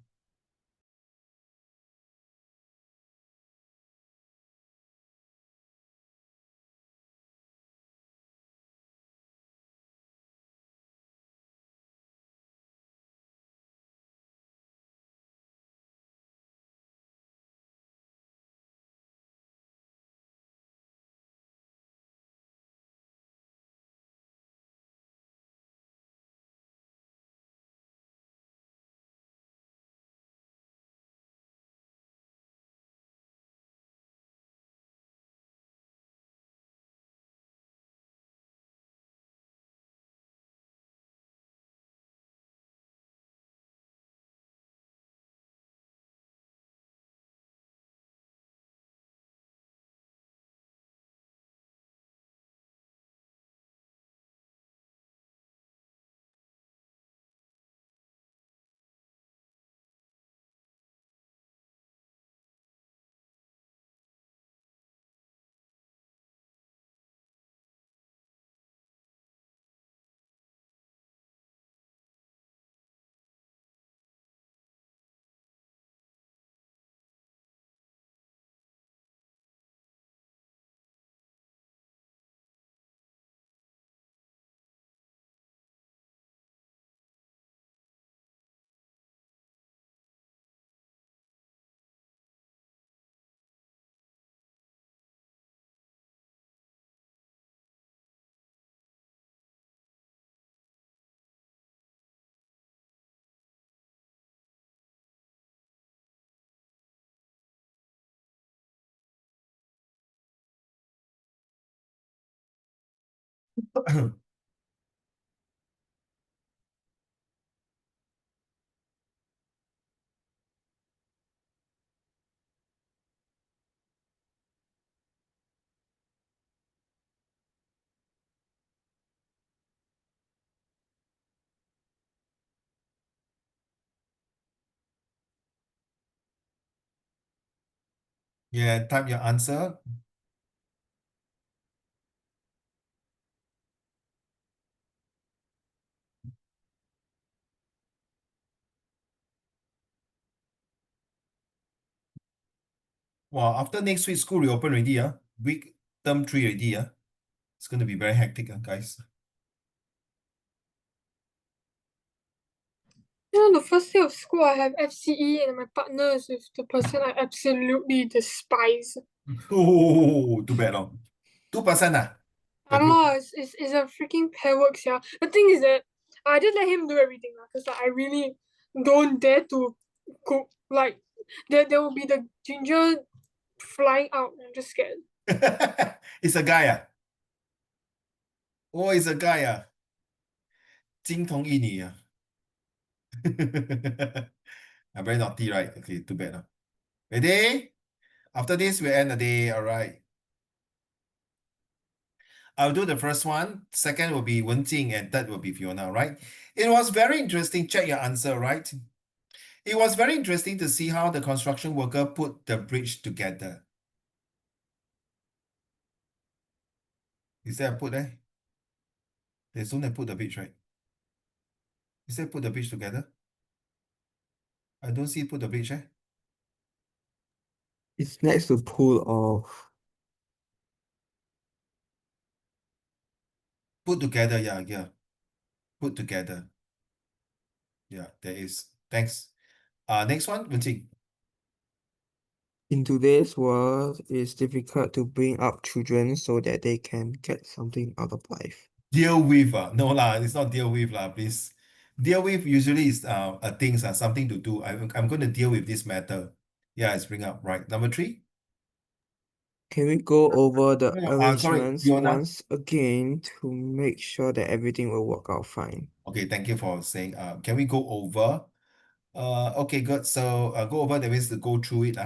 Yeah, type your answer. Well, after next week, school reopen already, week term 3 already, It's going to be very hectic, guys. You know, the first day of school, I have FCE and my partner is with the person I absolutely despise. Oh, too bad, 2%, the group. Allah, it's a freaking pair works, yeah. The thing is that I just let him do everything, because like, I really don't dare to cook. Like, there will be the ginger flying out. I'm just scared. It's a guy, Oh, it's a guy, 金童一女, I'm very naughty, right? Okay, too bad. Ready? After this, we end the day. All right. I'll do the first one. Second will be Wenjing, and third will be Fiona, right? It was very interesting. Check your answer, right? It was very interesting to see how the construction worker put the bridge together. Is there a put there? There's don't have put the bridge, right? Is there put the bridge together? I don't see put the bridge, It's next to pull off. Put together, yeah. Put together. Yeah, there is. Thanks. Next one, Wenjing. In today's world, it's difficult to bring up children so that they can get something out of life. Deal with, no lah, it's not deal with lah, please. Deal with usually is a things, something to do. I'm going to deal with this matter. Yeah, it's bring up, right? Number 3. Can we go over the No, sorry, arrangements Fiona. once again to make sure that everything will work out fine? Okay, thank you for saying. Can we go over? Okay, good. So go over, that means to go through it,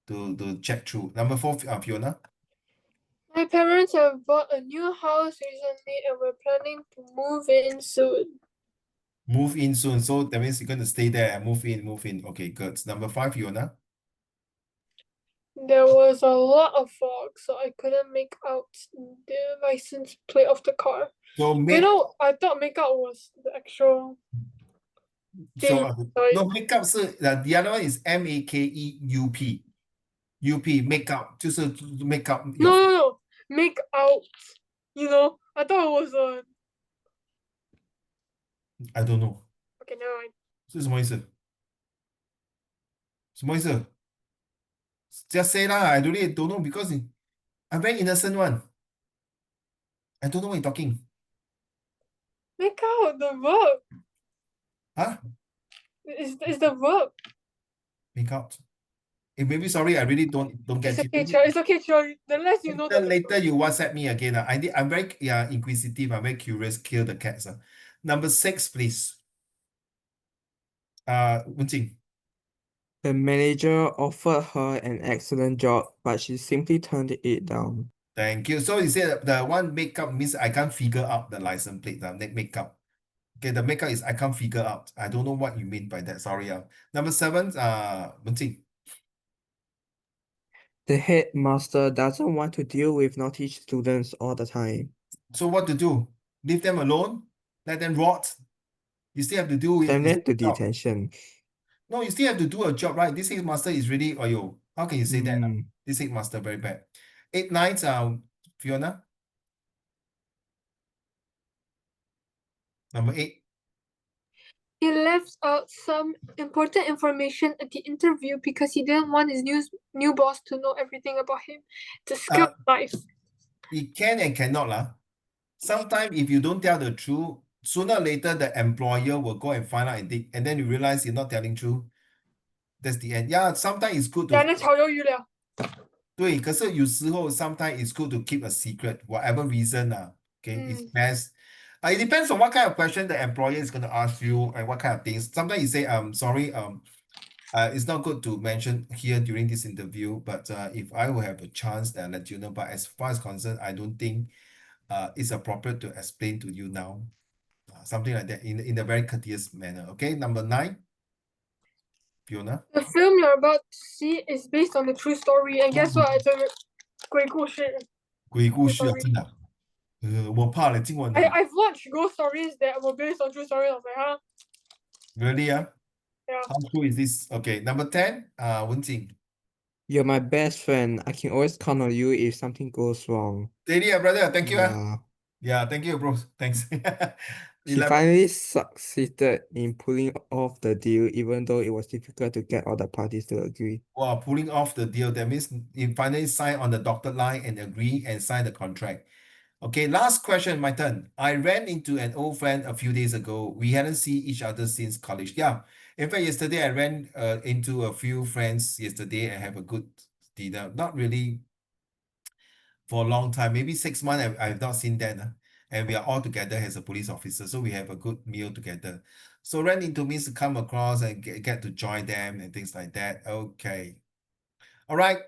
to check through. Number 4, Fiona. My parents have bought a new house recently and we're planning to move in soon. Move in soon. So that means you're going to stay there and move in. Okay, good. Number 5, Fiona. There was a lot of fog, so I couldn't make out the license plate of the car. So You make know, I thought makeup was the actual thing. no makeup 是 the other one is MAKEUP. UP makeup 就是 makeup No, make out. You know, I thought it was a. I don't know Okay, never mind. 是什么意思？什么意思？ Just say lah. I really don't know because I'm very innocent one. I don't know what you're talking. Make out the verb. Huh? Is the verb. Makeup. Maybe sorry, I really don't get It's okay, you. Child. It's okay, Child. The less you know, the Later you WhatsApp me again. I'm very inquisitive. I'm very curious. Kill the cats. Number 6, please. Wenjing. The manager offered her an excellent job, but she simply turned it down. Thank you. So you said the one makeup means I can't figure out the license plate. Makeup. Okay, the makeup is I can't figure out. I don't know what you mean by that. Sorry. Number 7, Wenjing. The headmaster doesn't want to deal with naughty students all the time. So what to do? Leave them alone? Let them rot? You still have to do it. Send them to job. detention. No, you still have to do a job, right? This headmaster is really, how can you say that? This headmaster very bad. 8, 9, Fiona. Number 8. He left out some important information at the interview because he didn't want his new boss to know everything about him. It's a skill of life. It can and cannot lah. Sometimes if you don't tell the truth, sooner or later the employer will go and find out and then you realize you're not telling truth. That's the end. Yeah, sometimes it's good to. 那炒鱿鱼了。对，可是有时候 sometimes it's good to keep a secret, whatever reason, okay, it's best. It depends on what kind of question the employer is going to ask you and what kind of things. Sometimes you say, sorry, it's not good to mention here during this interview, but if I will have a chance, I'll let you know. But as far as concerned, I don't think it's appropriate to explain to you now. Something like that in a very courteous manner. Okay, number 9, Fiona. The film you're about to see is based on a true story, and guess what? It's a 鬼故事。鬼故事啊，真的啊。我怕了，今晚 I've watched ghost stories that were based on true stories. I was like, huh? Really? Yeah. How true is this? Okay, number 10, Wenjing. You're my best friend. I can always count on you if something goes wrong. Steady, brother. Thank you. Yeah. Yeah, thank you, bro. Thanks. He 11. finally succeeded in pulling off the deal, even though it was difficult to get all the parties to agree. Wow, pulling off the deal. That means you finally sign on the dotted line and agree and sign the contract. Okay, last question, my turn. I ran into an old friend a few days ago. We hadn't seen each other since college. Yeah. In fact, yesterday I ran into a few friends yesterday and have a good dinner. Not really for a long time, maybe 6 months. I've not seen that. And we are all together as a police officer. So we have a good meal together. So ran into means to come across and get to join them and things like that. Okay. All right.